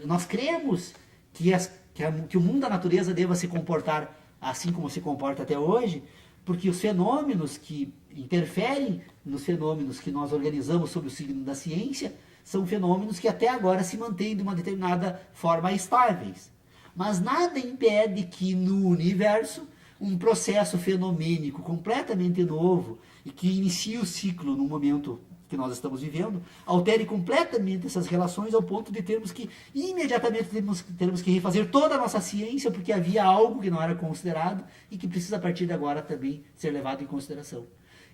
Nós cremos que o mundo da natureza deva se comportar assim como se comporta até hoje, porque os fenômenos que interferem nos fenômenos que nós organizamos sob o signo da ciência são fenômenos que até agora se mantêm de uma determinada forma estáveis. Mas nada impede que no universo um processo fenomênico completamente novo e que inicie o ciclo no momento que nós estamos vivendo, altere completamente essas relações ao ponto de termos que imediatamente termos que refazer toda a nossa ciência porque havia algo que não era considerado e que precisa a partir de agora também ser levado em consideração.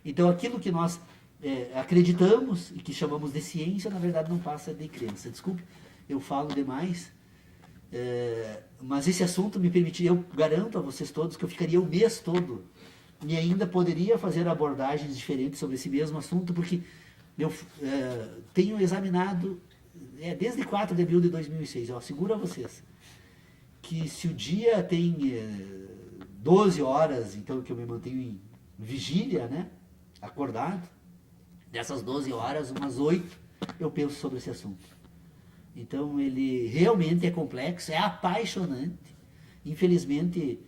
Então aquilo que nós acreditamos e que chamamos de ciência, na verdade não passa de crença. Desculpe, eu falo demais, mas esse assunto me permitiria, eu garanto a vocês todos que eu ficaria o mês todo e ainda poderia fazer abordagens diferentes sobre esse mesmo assunto, porque eu tenho examinado desde 4 de abril de 2006, eu asseguro a vocês que se o dia tem 12 horas, então que eu me mantenho em vigília, né, acordado, dessas 12 horas, umas 8 eu penso sobre esse assunto. Então ele realmente é complexo, é apaixonante. Infelizmente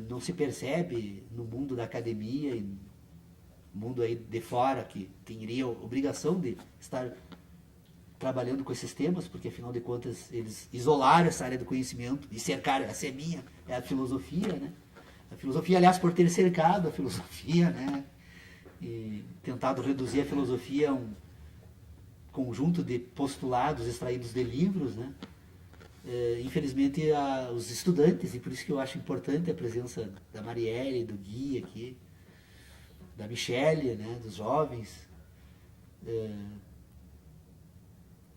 não se percebe no mundo da academia e mundo aí de fora, que teria a obrigação de estar trabalhando com esses temas, porque afinal de contas eles isolaram essa área do conhecimento e cercaram, essa é minha, é a filosofia, né? A filosofia, aliás, por ter cercado a filosofia, né? E tentado reduzir a filosofia a um conjunto de postulados extraídos de livros, né? Infelizmente os estudantes, e por isso que eu acho importante a presença da Marielle, do Gui aqui, da Michele, né, dos jovens,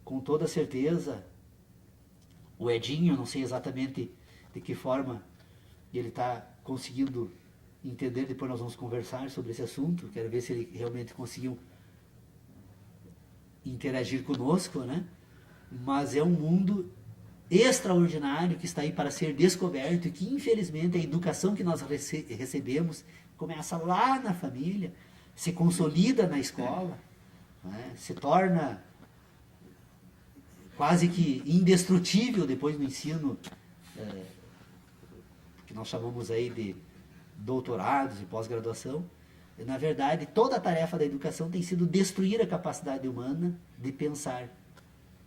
com toda certeza, o Edinho, não sei exatamente de que forma ele está conseguindo entender, depois nós vamos conversar sobre esse assunto, quero ver se ele realmente conseguiu interagir conosco, né? Mas é um mundo extraordinário que está aí para ser descoberto e que, infelizmente, a educação que nós recebemos começa lá na família, se consolida na escola, né? Se torna quase que indestrutível depois no ensino, que nós chamamos aí de doutorados e pós-graduação. Na verdade, toda a tarefa da educação tem sido destruir a capacidade humana de pensar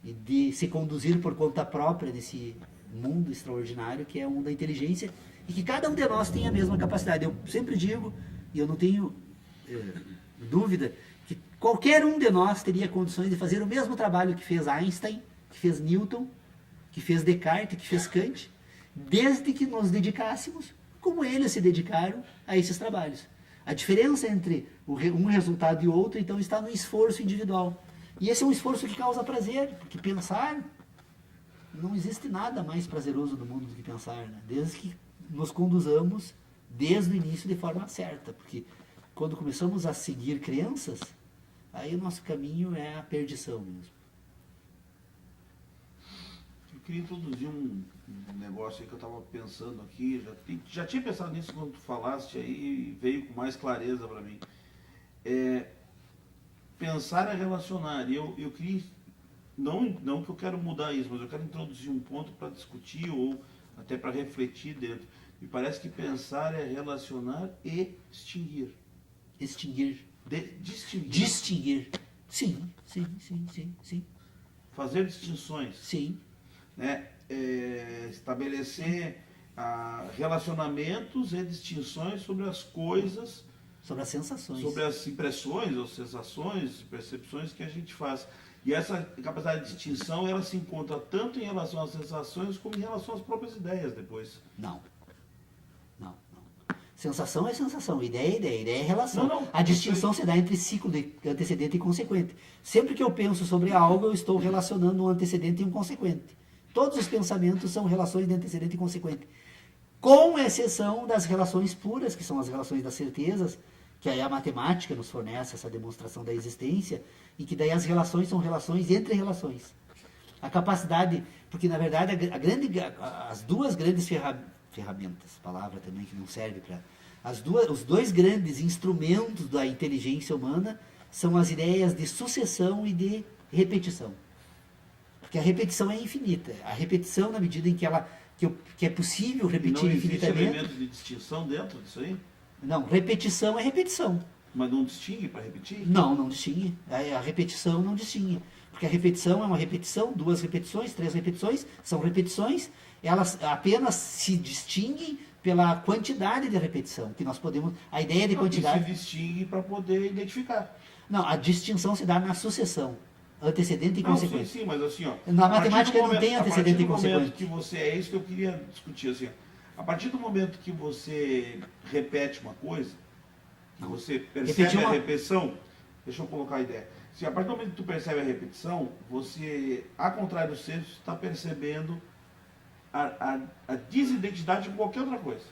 e de se conduzir por conta própria nesse mundo extraordinário que é o mundo da inteligência, e que cada um de nós tem a mesma capacidade. Eu sempre digo, e eu não tenho dúvida, que qualquer um de nós teria condições de fazer o mesmo trabalho que fez Einstein, que fez Newton, que fez Descartes, que fez Kant, desde que nos dedicássemos como eles se dedicaram a esses trabalhos. A diferença entre um resultado e outro, então, está no esforço individual. E esse é um esforço que causa prazer, porque pensar, não existe nada mais prazeroso no mundo do que pensar, né? Desde que nos conduzamos desde o início de forma certa, porque quando começamos a seguir crenças, aí o nosso caminho é a perdição mesmo. Eu queria introduzir um negócio aí que eu estava pensando aqui, já tinha pensado nisso quando tu falaste aí e veio com mais clareza para mim. Pensar é relacionar. E eu queria, não que eu quero mudar isso, mas eu quero introduzir um ponto para discutir ou até para refletir dentro. Me parece que pensar é relacionar e extinguir. Extinguir. Distinguir. Distinguir. Sim. Fazer distinções. Sim. Né? Estabelecer relacionamentos e distinções sobre as coisas, sobre as sensações, sobre as impressões ou sensações, percepções que a gente faz. E essa capacidade de distinção, ela se encontra tanto em relação às sensações como em relação às próprias ideias depois. Não. Sensação é sensação, ideia é ideia, ideia é relação. Não, a distinção se dá entre ciclo de antecedente e consequente. Sempre que eu penso sobre algo, eu estou relacionando um antecedente e um consequente. Todos os pensamentos são relações de antecedente e consequente. Com exceção das relações puras, que são as relações das certezas, que aí a matemática nos fornece essa demonstração da existência, e que daí as relações são relações entre relações. A capacidade, porque na verdade as duas grandes ferramentas, palavra também que não serve para... Os dois grandes instrumentos da inteligência humana são as ideias de sucessão e de repetição. Porque a repetição é infinita. A repetição, na medida em que é possível repetir infinitamente... Não existe elementos de distinção dentro disso aí? Não, repetição é repetição. Mas não distingue para repetir? Não distingue. A repetição não distingue. Porque a repetição é uma repetição, 2 repetições, 3 repetições, são repetições, elas apenas se distinguem pela quantidade de repetição, que nós podemos... A ideia de quantidade... se distingue para poder identificar. Não, a distinção se dá na sucessão, antecedente e consequente. Sim, mas assim, ó... Na matemática não tem antecedente e consequente. Que você, é isso que eu queria discutir, assim, a partir do momento que você repete uma coisa, que você percebe a repetição, deixa eu colocar a ideia. Se a partir do momento que tu percebe a repetição, você, a contrário do senso, está percebendo a desidentidade de qualquer outra coisa.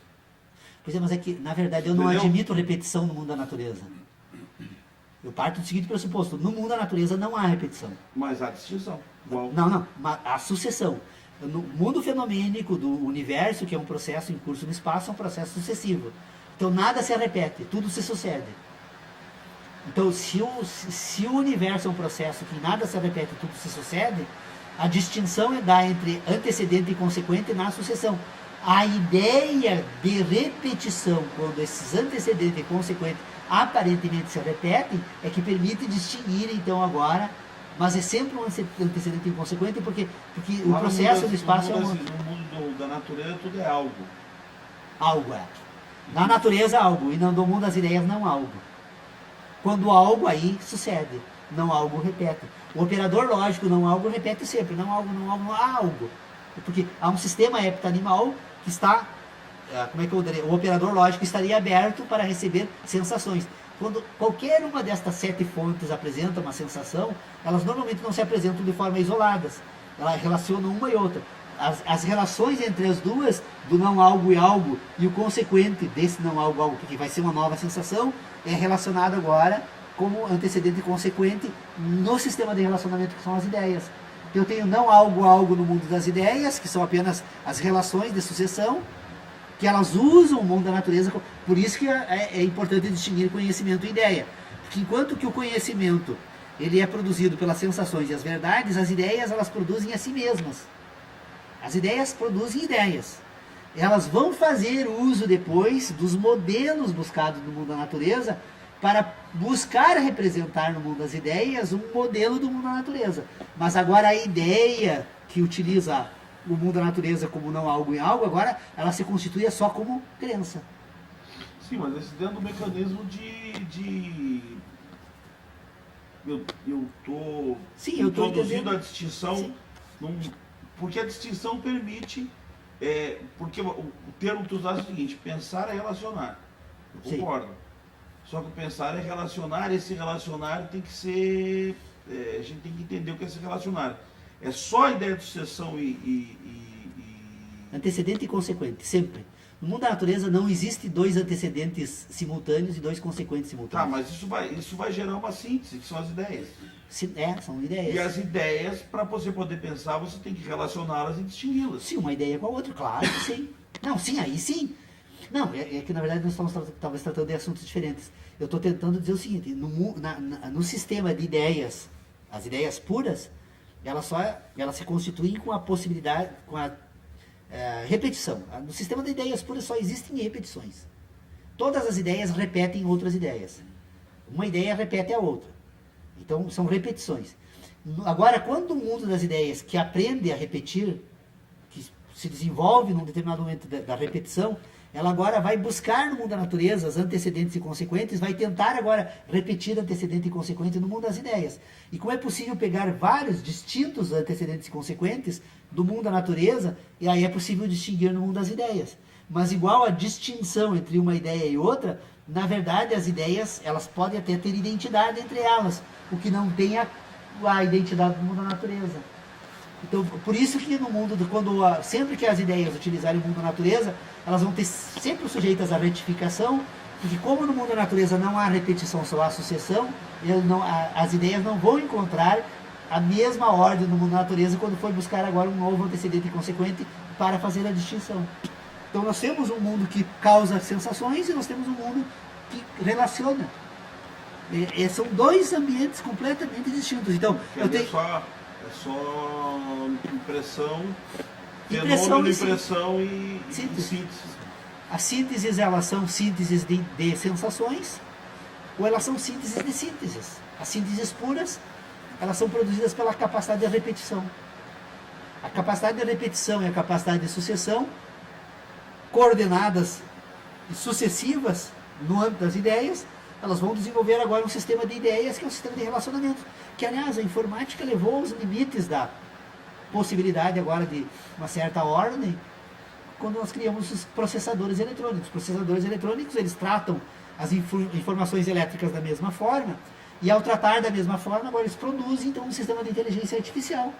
Pois é, mas é que, na verdade, eu não admito repetição no mundo da natureza. Eu parto do seguinte pressuposto: no mundo da natureza não há repetição. Mas há distinção. Igual. Não, há sucessão. No mundo fenomênico do universo, que é um processo em curso no espaço, é um processo sucessivo. Então nada se repete, tudo se sucede. Então, se o universo é um processo que nada se repete, tudo se sucede, a distinção é dar entre antecedente e consequente na sucessão. A ideia de repetição, quando esses antecedentes e consequentes aparentemente se repetem, é que permite distinguir, então, agora, mas é sempre um antecedente e consequente, porque o processo do espaço é um... No mundo da natureza, tudo é algo. Algo é. Na natureza, algo, e no mundo das ideias, não algo. Quando algo aí sucede, não algo repete. O operador lógico não algo repete sempre, não algo, há algo. Porque há um sistema heptanimal que está, como é que eu diria? O operador lógico estaria aberto para receber sensações. quando qualquer uma destas 7 fontes apresenta uma sensação, elas normalmente não se apresentam de forma isoladas. Elas relacionam uma e outra. As relações entre as duas, do não algo e algo, e o consequente desse não algo algo, que vai ser uma nova sensação, é relacionado agora como antecedente e consequente no sistema de relacionamento que são as ideias. Eu tenho não algo algo no mundo das ideias, que são apenas as relações de sucessão, que elas usam o mundo da natureza. Por isso que é importante distinguir conhecimento e ideia. Porque enquanto que o conhecimento ele é produzido pelas sensações e as verdades, as ideias elas produzem a si mesmas. As ideias produzem ideias. Elas vão fazer uso depois dos modelos buscados no mundo da natureza para buscar representar no mundo das ideias um modelo do mundo da natureza. Mas agora a ideia que utiliza o mundo da natureza como não algo em algo, agora ela se constitui só como crença. Sim, mas esse dentro do mecanismo eu estou introduzindo a distinção, porque a distinção permite, porque o termo que tu usaste é o seguinte, pensar é relacionar. Eu concordo. Sim. Só que pensar é relacionar, esse relacionar tem que ser, a gente tem que entender o que é esse relacionar. É só a ideia de sucessão antecedente e consequente, sempre. No mundo da natureza não existe 2 antecedentes simultâneos e 2 consequentes simultâneos. Tá, mas isso vai gerar uma síntese, que são as ideias. São ideias. E as ideias, para você poder pensar, você tem que relacioná-las e distingui-las. Sim, uma ideia com a outra, claro que sim. Não, sim, aí sim. Não, é que na verdade nós estamos talvez tratando de assuntos diferentes. Eu estou tentando dizer o seguinte, no sistema de ideias, as ideias puras, elas se constituem com a possibilidade, com a repetição. No sistema de ideias puras só existem repetições. Todas as ideias repetem outras ideias. Uma ideia repete a outra. Então são repetições. Agora, quando o mundo das ideias que aprende a repetir, que se desenvolve num determinado momento da repetição, ela agora vai buscar no mundo da natureza as antecedentes e consequentes, vai tentar agora repetir antecedente e consequente no mundo das ideias. E como é possível pegar vários distintos antecedentes e consequentes do mundo da natureza, e aí é possível distinguir no mundo das ideias. Mas igual a distinção entre uma ideia e outra, na verdade as ideias elas podem até ter identidade entre elas, o que não tem a identidade do mundo da natureza. Então, por isso que no mundo, sempre que as ideias utilizarem o mundo da natureza, elas vão ter sempre sujeitas à retificação, porque como no mundo da natureza não há repetição, só há sucessão, as ideias não vão encontrar a mesma ordem no mundo da natureza quando for buscar agora um novo antecedente e consequente para fazer a distinção. Então nós temos um mundo que causa sensações e nós temos um mundo que relaciona. São 2 ambientes completamente distintos. Então, é só impressão, fenômeno, impressão e síntese. As sínteses, elas são sínteses de sensações, ou elas são sínteses de sínteses. As sínteses puras, elas são produzidas pela capacidade de repetição. A capacidade de repetição e a capacidade de sucessão, coordenadas e sucessivas no âmbito das ideias, elas vão desenvolver agora um sistema de ideias, que é um sistema de relacionamento. Que, aliás, a informática levou aos limites da possibilidade agora de uma certa ordem, quando nós criamos os processadores eletrônicos. Os processadores eletrônicos, eles tratam as informações elétricas da mesma forma, e ao tratar da mesma forma, agora eles produzem, então, um sistema de inteligência artificial.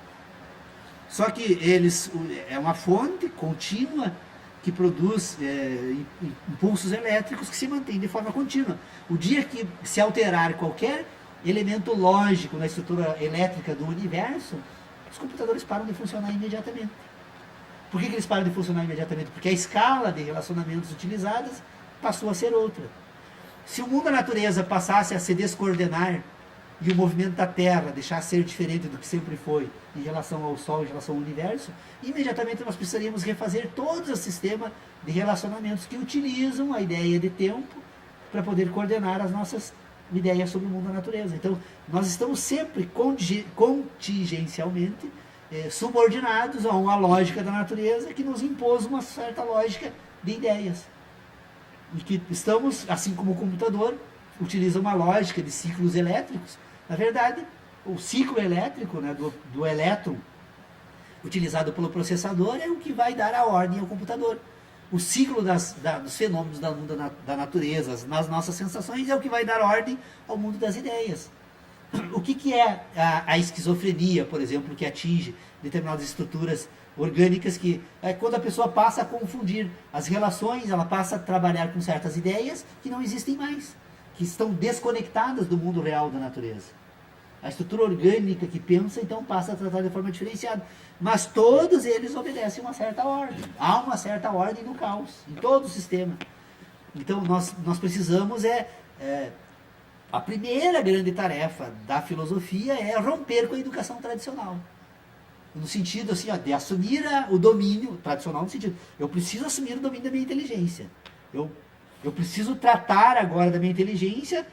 Só que é uma fonte contínua que produz impulsos elétricos que se mantêm de forma contínua. O dia que se alterar qualquer elemento lógico na estrutura elétrica do universo, os computadores param de funcionar imediatamente. Por que eles param de funcionar imediatamente? Porque a escala de relacionamentos utilizadas passou a ser outra. Se o mundo da natureza passasse a se descoordenar e o movimento da Terra deixar ser diferente do que sempre foi em relação ao Sol, em relação ao universo, imediatamente nós precisaríamos refazer todo o sistema de relacionamentos que utilizam a ideia de tempo para poder coordenar as nossas ideias sobre o mundo da natureza. Então, nós estamos sempre contingencialmente subordinados a uma lógica da natureza que nos impôs uma certa lógica de ideias. E que estamos, assim como o computador utiliza uma lógica de ciclos elétricos, na verdade, o ciclo elétrico, né, do elétron utilizado pelo processador é o que vai dar a ordem ao computador. o ciclo dos fenômenos do mundo da natureza, nas nossas sensações, é o que vai dar ordem ao mundo das ideias. O que é a esquizofrenia, por exemplo, que atinge determinadas estruturas orgânicas, que é quando a pessoa passa a confundir as relações, ela passa a trabalhar com certas ideias que não existem mais, que estão desconectadas do mundo real da natureza. A estrutura orgânica que pensa, então, passa a tratar de forma diferenciada. Mas todos eles obedecem uma certa ordem. Há uma certa ordem no caos, em todo o sistema. Então, nós precisamos a primeira grande tarefa da filosofia é romper com a educação tradicional. No sentido assim, de assumir o domínio tradicional, no sentido, eu preciso assumir o domínio da minha inteligência. Eu preciso tratar agora da minha inteligência,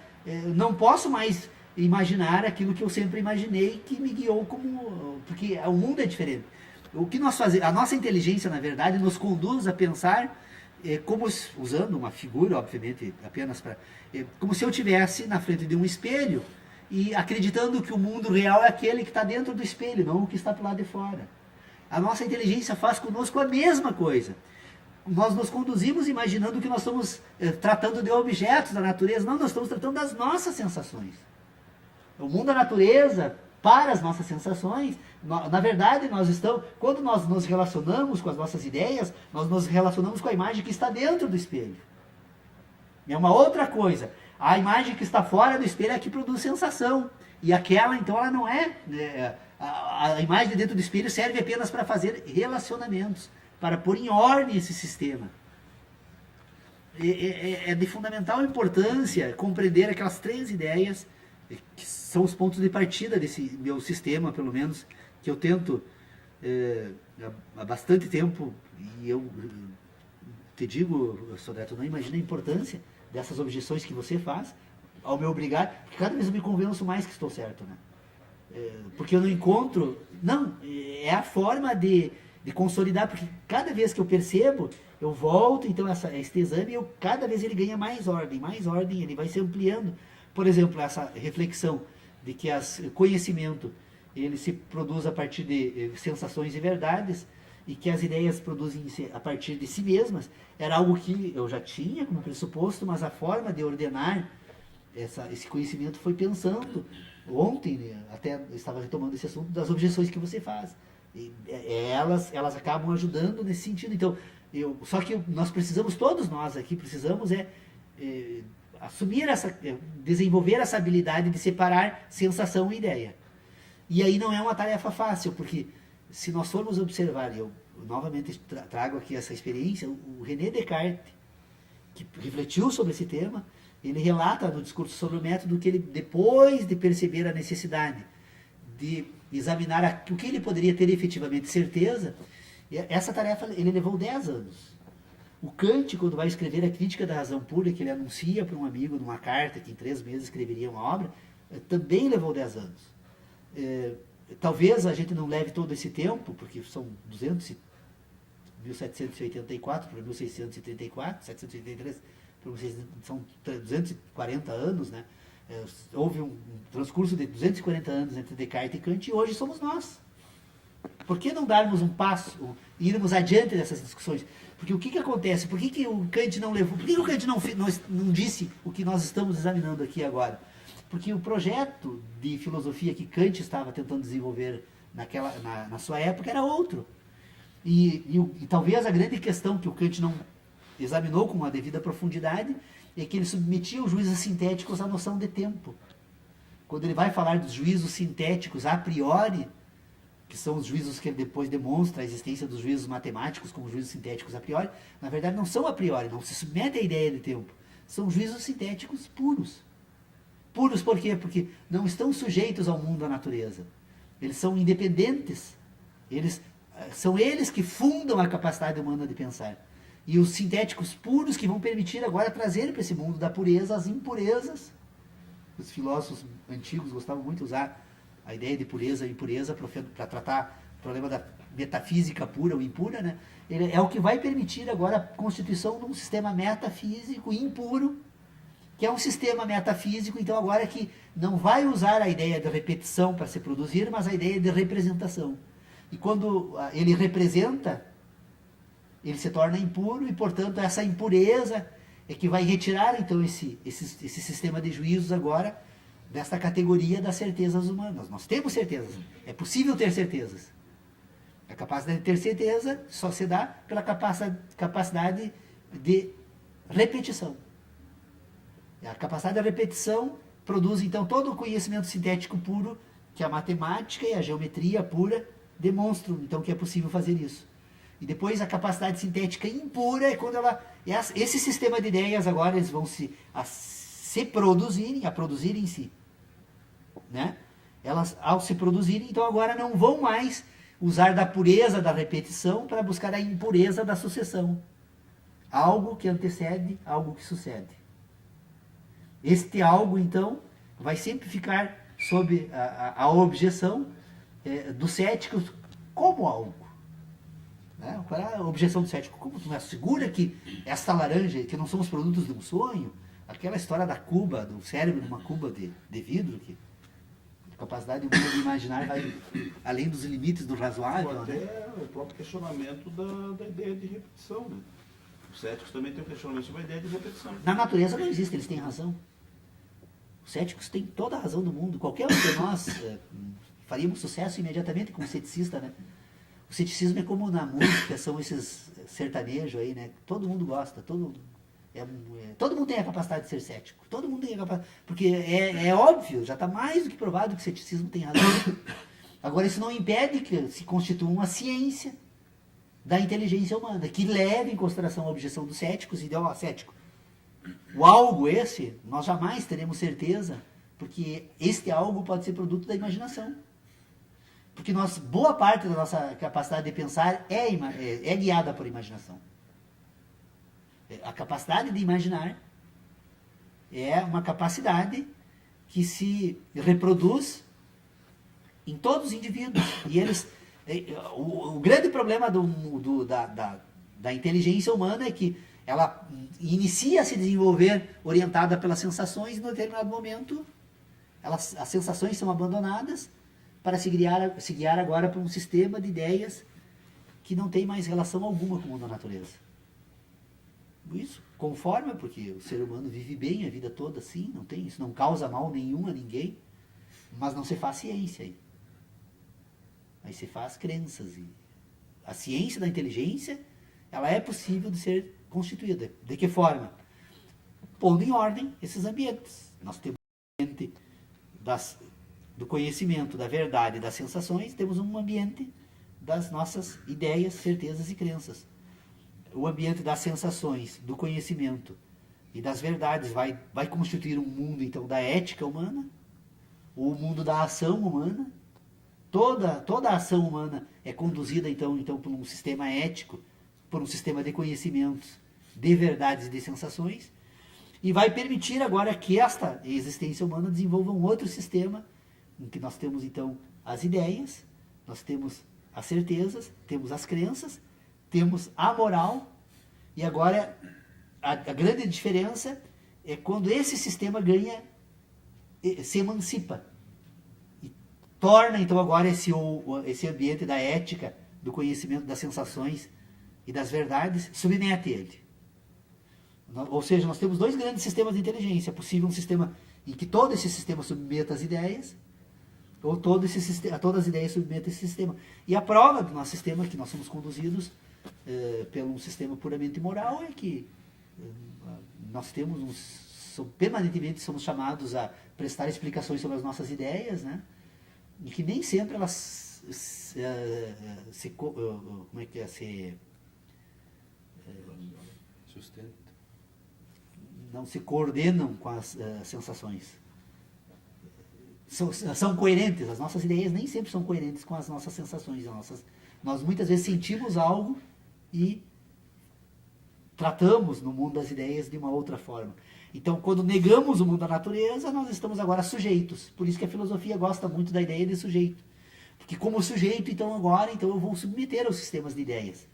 não posso mais imaginar aquilo que eu sempre imaginei, que me guiou como... Porque o mundo é diferente. O que nós fazemos, a nossa inteligência, na verdade, nos conduz a pensar, como usando uma figura, obviamente, apenas para... como se eu estivesse na frente de um espelho e acreditando que o mundo real é aquele que está dentro do espelho, não o que está do lado de fora. A nossa inteligência faz conosco a mesma coisa. Nós nos conduzimos imaginando que nós estamos tratando de objetos da natureza. Não, nós estamos tratando das nossas sensações. O mundo da natureza, para as nossas sensações, na verdade, quando nós nos relacionamos com as nossas ideias, nós nos relacionamos com a imagem que está dentro do espelho. É uma outra coisa. A imagem que está fora do espelho é a que produz sensação. E aquela, então, ela não é... a imagem de dentro do espelho serve apenas para fazer relacionamentos, para pôr em ordem esse sistema. É de fundamental importância compreender aquelas 3 ideias que são os pontos de partida desse meu sistema, pelo menos, que eu tento há bastante tempo, e eu te digo, Sodré, tu não imagina a importância dessas objeções que você faz ao me obrigar, porque cada vez eu me convenço mais que estou certo, né? Porque eu não encontro... Não, é a forma de consolidar, porque cada vez que eu percebo, eu volto, então, este exame, cada vez ele ganha mais ordem, ele vai se ampliando. Por exemplo, essa reflexão de que o conhecimento ele se produz a partir de sensações e verdades, e que as ideias produzem-se a partir de si mesmas, era algo que eu já tinha como pressuposto, mas a forma de ordenar esse conhecimento foi pensando. Ontem, né, até eu estava retomando esse assunto das objeções que você faz. E, elas acabam ajudando nesse sentido. Então, só que nós precisamos, todos nós aqui, precisamos desenvolver essa habilidade de separar sensação e ideia. E aí não é uma tarefa fácil, porque se nós formos observar, eu novamente trago aqui essa experiência, o René Descartes, que refletiu sobre esse tema, ele relata no discurso sobre o método que ele, depois de perceber a necessidade de examinar o que ele poderia ter efetivamente certeza, essa tarefa ele levou 10 anos. O Kant, quando vai escrever a Crítica da Razão Pura, que ele anuncia para um amigo numa carta que em 3 meses escreveria uma obra, também levou 10 anos. Talvez a gente não leve todo esse tempo, porque são 1784 para 1634, 783 para 1600, são 240 anos, né? Houve um transcurso de 240 anos entre Descartes e Kant, e hoje somos nós. Por que não darmos um passo, irmos adiante dessas discussões? Porque o que acontece? Por que o Kant não levou? Por que o Kant não disse o que nós estamos examinando aqui agora? Porque o projeto de filosofia que Kant estava tentando desenvolver na sua época era outro. E talvez a grande questão que o Kant não examinou com uma devida profundidade é que ele submetia os juízos sintéticos à noção de tempo. Quando ele vai falar dos juízos sintéticos a priori, que são os juízos que ele depois demonstra a existência dos juízos matemáticos como juízos sintéticos a priori, na verdade não são a priori, não se submete à ideia de tempo. São juízos sintéticos puros. Puros por quê? Porque não estão sujeitos ao mundo da natureza. Eles são independentes. São eles que fundam a capacidade humana de pensar. E os sintéticos puros que vão permitir agora trazer para esse mundo da pureza as impurezas. Os filósofos antigos gostavam muito de usar a ideia de pureza e impureza para tratar o problema da metafísica pura ou impura, né? Ele é o que vai permitir agora a constituição de um sistema metafísico impuro, que é um sistema metafísico, então agora que não vai usar a ideia de repetição para se produzir, mas a ideia de representação. E quando ele representa, ele se torna impuro e, portanto, essa impureza é que vai retirar, então, esse sistema de juízos agora desta categoria das certezas humanas. Nós temos certezas, é possível ter certezas. A capacidade de ter certeza só se dá pela capacidade de repetição. A capacidade da repetição produz, então, todo o conhecimento sintético puro que a matemática e a geometria pura demonstram, então, que é possível fazer isso. E depois a capacidade sintética impura é quando esse sistema de ideias agora eles vão se produzirem, a produzirem em si. Né? Elas, ao se produzirem, então agora não vão mais usar da pureza da repetição para buscar a impureza da sucessão. Algo que antecede, algo que sucede. Este algo, então, vai sempre ficar sob a objeção dos céticos como algo. Né? Qual é a objeção do cético? Como tu me assegura que esta laranja, que não somos produtos de um sonho? Aquela história da cuba, do cérebro numa cuba de vidro, que a capacidade humana de imaginar vai além dos limites do razoável. Até né? o próprio questionamento da ideia de repetição. Né? Os céticos também têm um questionamento sobre a ideia de repetição. Na natureza não existe, eles têm razão. Os céticos têm toda a razão do mundo. Qualquer um de nós faríamos sucesso imediatamente como ceticista, né? O ceticismo é como na música, são esses sertanejos aí, né? Todo mundo gosta, todo mundo tem a capacidade de ser cético. Todo mundo tem a capacidade. Porque é óbvio, já está mais do que provado que o ceticismo tem razão. Agora, isso não impede que se constitua uma ciência da inteligência humana, que leve em consideração a objeção dos céticos e ó, cético. O algo esse, nós jamais teremos certeza, porque este algo pode ser produto da imaginação. Porque boa parte da nossa capacidade de pensar é guiada por imaginação. A capacidade de imaginar é uma capacidade que se reproduz em todos os indivíduos. E eles, o grande problema da inteligência humana é que ela inicia a se desenvolver orientada pelas sensações e, em determinado momento, as sensações são abandonadas para se guiar agora para um sistema de ideias que não tem mais relação alguma com o mundo da natureza. Isso conforma, porque o ser humano vive bem a vida toda assim, não tem, isso não causa mal nenhum a ninguém, mas não se faz ciência aí. Aí se faz crenças. E a ciência da inteligência, ela é possível de ser constituída. De que forma? Pondo em ordem esses ambientes. Nós temos um ambiente do conhecimento, da verdade, das sensações, temos um ambiente das nossas ideias, certezas e crenças. O ambiente das sensações, do conhecimento e das verdades vai constituir um mundo, então, da ética humana, o mundo da ação humana. Toda a ação humana é conduzida, então por um sistema ético, por um sistema de conhecimentos, de verdades e de sensações, e vai permitir agora que esta existência humana desenvolva um outro sistema, em que nós temos, então, as ideias, nós temos as certezas, temos as crenças, temos a moral, e agora a grande diferença é quando esse sistema se emancipa, e torna, então, agora esse ambiente da ética, do conhecimento das sensações e das verdades, submete ele. Ou seja, nós temos dois grandes sistemas de inteligência. É possível um sistema em que todo esse sistema submeta as ideias, ou todas as ideias submetem esse sistema. E a prova do nosso sistema, que nós somos conduzidos pelo um sistema puramente moral, é que nós permanentemente somos chamados a prestar explicações sobre as nossas ideias, né? E que nem sempre elas não se coordenam com as sensações. São coerentes, as nossas ideias nem sempre são coerentes com as nossas sensações. Nós muitas vezes sentimos algo e tratamos no mundo das ideias de uma outra forma. Então, quando negamos o mundo da natureza, nós estamos agora sujeitos. Por isso que a filosofia gosta muito da ideia de sujeito. Porque como sujeito, então eu vou submeter aos sistemas de ideias.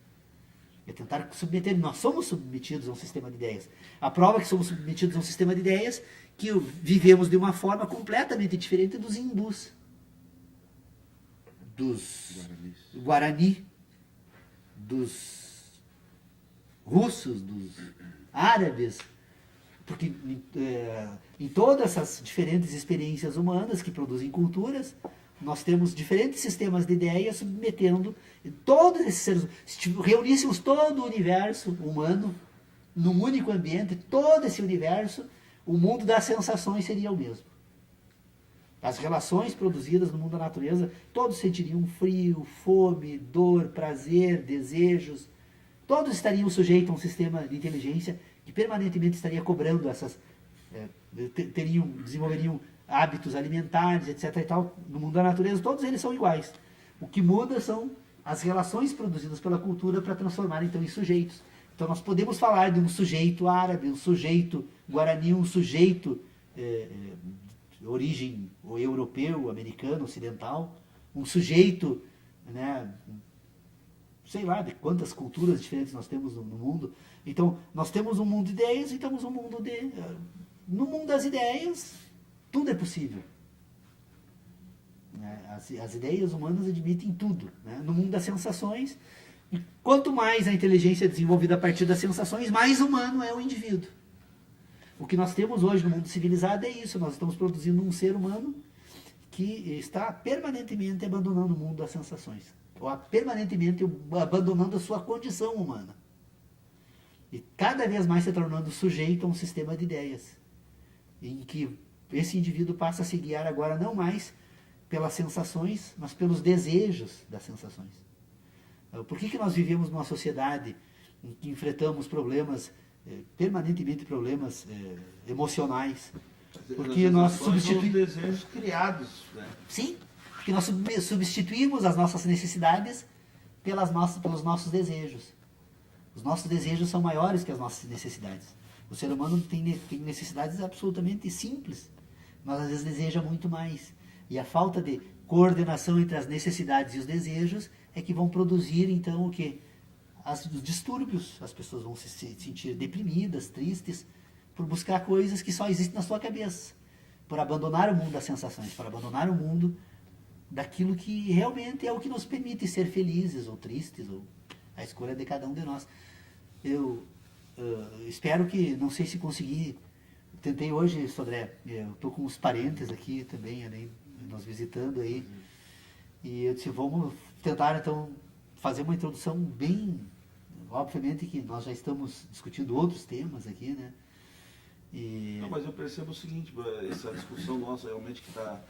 É tentar submeter, nós somos submetidos a um sistema de ideias. A prova é que somos submetidos a um sistema de ideias que vivemos de uma forma completamente diferente dos hindus, dos Guarani, dos russos, dos árabes, porque em todas essas diferentes experiências humanas que produzem culturas, nós temos diferentes sistemas de ideias submetendo todos esses seres. Se reuníssemos todo o universo humano num único ambiente, todo esse universo, o mundo das sensações seria o mesmo. As relações produzidas no mundo da natureza, todos sentiriam frio, fome, dor, prazer, desejos. Todos estariam sujeitos a um sistema de inteligência que permanentemente estaria cobrando essas... desenvolveriam hábitos alimentares, etc. e tal. No mundo da natureza, todos eles são iguais. O que muda são as relações produzidas pela cultura para transformar, então, em sujeitos. Então, nós podemos falar de um sujeito árabe, um sujeito guarani, um sujeito de origem europeu, americano, ocidental, um sujeito, né, sei lá, de quantas culturas diferentes nós temos no mundo. Então, nós temos um mundo de ideias e temos um mundo de... No mundo das ideias, tudo é possível. As ideias humanas admitem tudo. Né? No mundo das sensações, e quanto mais a inteligência é desenvolvida a partir das sensações, mais humano é o indivíduo. O que nós temos hoje no mundo civilizado é isso. Nós estamos produzindo um ser humano que está permanentemente abandonando o mundo das sensações. Ou permanentemente abandonando a sua condição humana. E cada vez mais se tornando sujeito a um sistema de ideias. Em que esse indivíduo passa a se guiar agora não mais pelas sensações, mas pelos desejos das sensações. Por que nós vivemos numa sociedade em que enfrentamos problemas, permanentemente problemas emocionais? Porque nós substituímos... desejos criados. Né? Sim, porque nós substituímos as nossas necessidades pelos nossos desejos. Os nossos desejos são maiores que as nossas necessidades. O ser humano tem necessidades absolutamente simples, mas às vezes deseja muito mais. E a falta de coordenação entre as necessidades e os desejos é que vão produzir, então, o quê? Os distúrbios. As pessoas vão se sentir deprimidas, tristes, por buscar coisas que só existem na sua cabeça. Por abandonar o mundo das sensações, por abandonar o mundo daquilo que realmente é o que nos permite ser felizes ou tristes, ou a escolha de cada um de nós. Eu espero que, não sei se consegui, tentei hoje, Sodré, eu estou com os parentes aqui também, além nós visitando aí, e eu disse, vamos tentar então fazer uma introdução bem, obviamente que nós já estamos discutindo outros temas aqui, né? E... Não, mas eu percebo o seguinte, essa discussão nossa realmente que já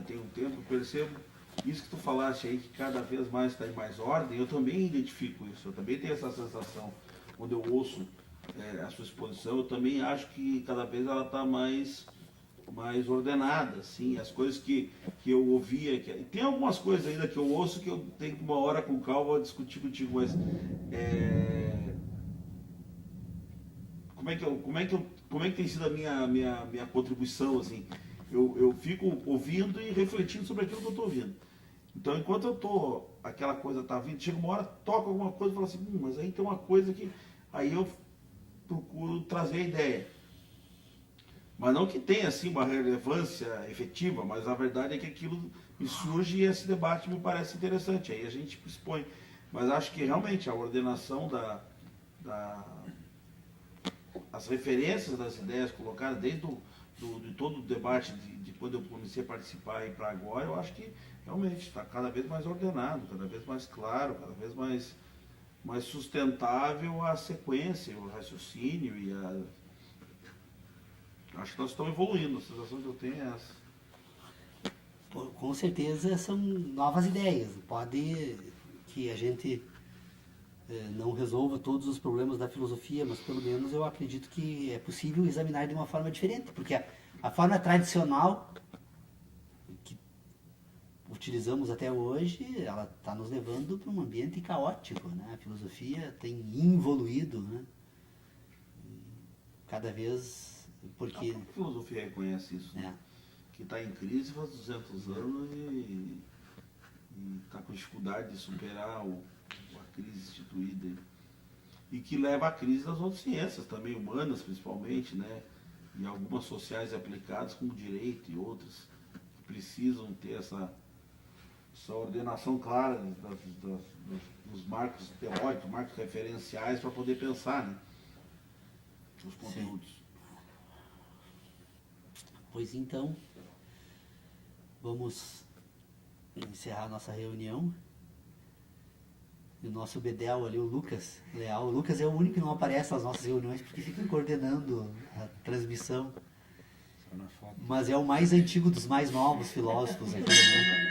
tem um tempo, eu percebo isso que tu falaste aí, que cada vez mais está em mais ordem, eu também identifico isso, eu também tenho essa sensação, quando eu ouço a sua exposição, eu também acho que cada vez ela está mais ordenada, assim, as coisas que eu ouvia, tem algumas coisas ainda que eu ouço que eu tenho que uma hora com calma discutir contigo, mas como é que tem sido a minha contribuição, assim, eu fico ouvindo e refletindo sobre aquilo que eu estou ouvindo. Então, enquanto eu estou, aquela coisa está vindo, chega uma hora, toca alguma coisa e fala assim, mas aí tem uma coisa que... Aí eu procuro trazer a ideia. Mas não que tenha, assim, uma relevância efetiva, mas a verdade é que aquilo me surge e esse debate me parece interessante. Aí a gente expõe. Mas acho que realmente a ordenação as referências das ideias colocadas desde de todo o debate de quando eu comecei a participar e para agora, eu acho que realmente está cada vez mais ordenado, cada vez mais claro, cada vez mais sustentável a sequência, o raciocínio e acho que nós estamos evoluindo, a sensação que eu tenho é essa. Com certeza são novas ideias. Pode que a gente não resolva todos os problemas da filosofia, mas pelo menos eu acredito que é possível examinar de uma forma diferente, porque a forma tradicional que utilizamos até hoje, ela está nos levando para um ambiente caótico, né? A filosofia tem involuído, né? Cada vez, porque... A filosofia reconhece isso, né? Que está em crise faz 200 anos e está com dificuldade de superar a crise instituída e que leva à crise das outras ciências também, humanas principalmente, né? E algumas sociais aplicadas como direito e outras que precisam ter essa essa ordenação clara dos marcos teóricos, marcos referenciais para poder pensar, né? Os conteúdos. Sim. Pois então, vamos encerrar a nossa reunião. E o nosso Bedel ali, o Lucas Leal. O Lucas é o único que não aparece nas nossas reuniões porque fica coordenando a transmissão. Mas é o mais antigo dos mais novos filósofos aqui, né?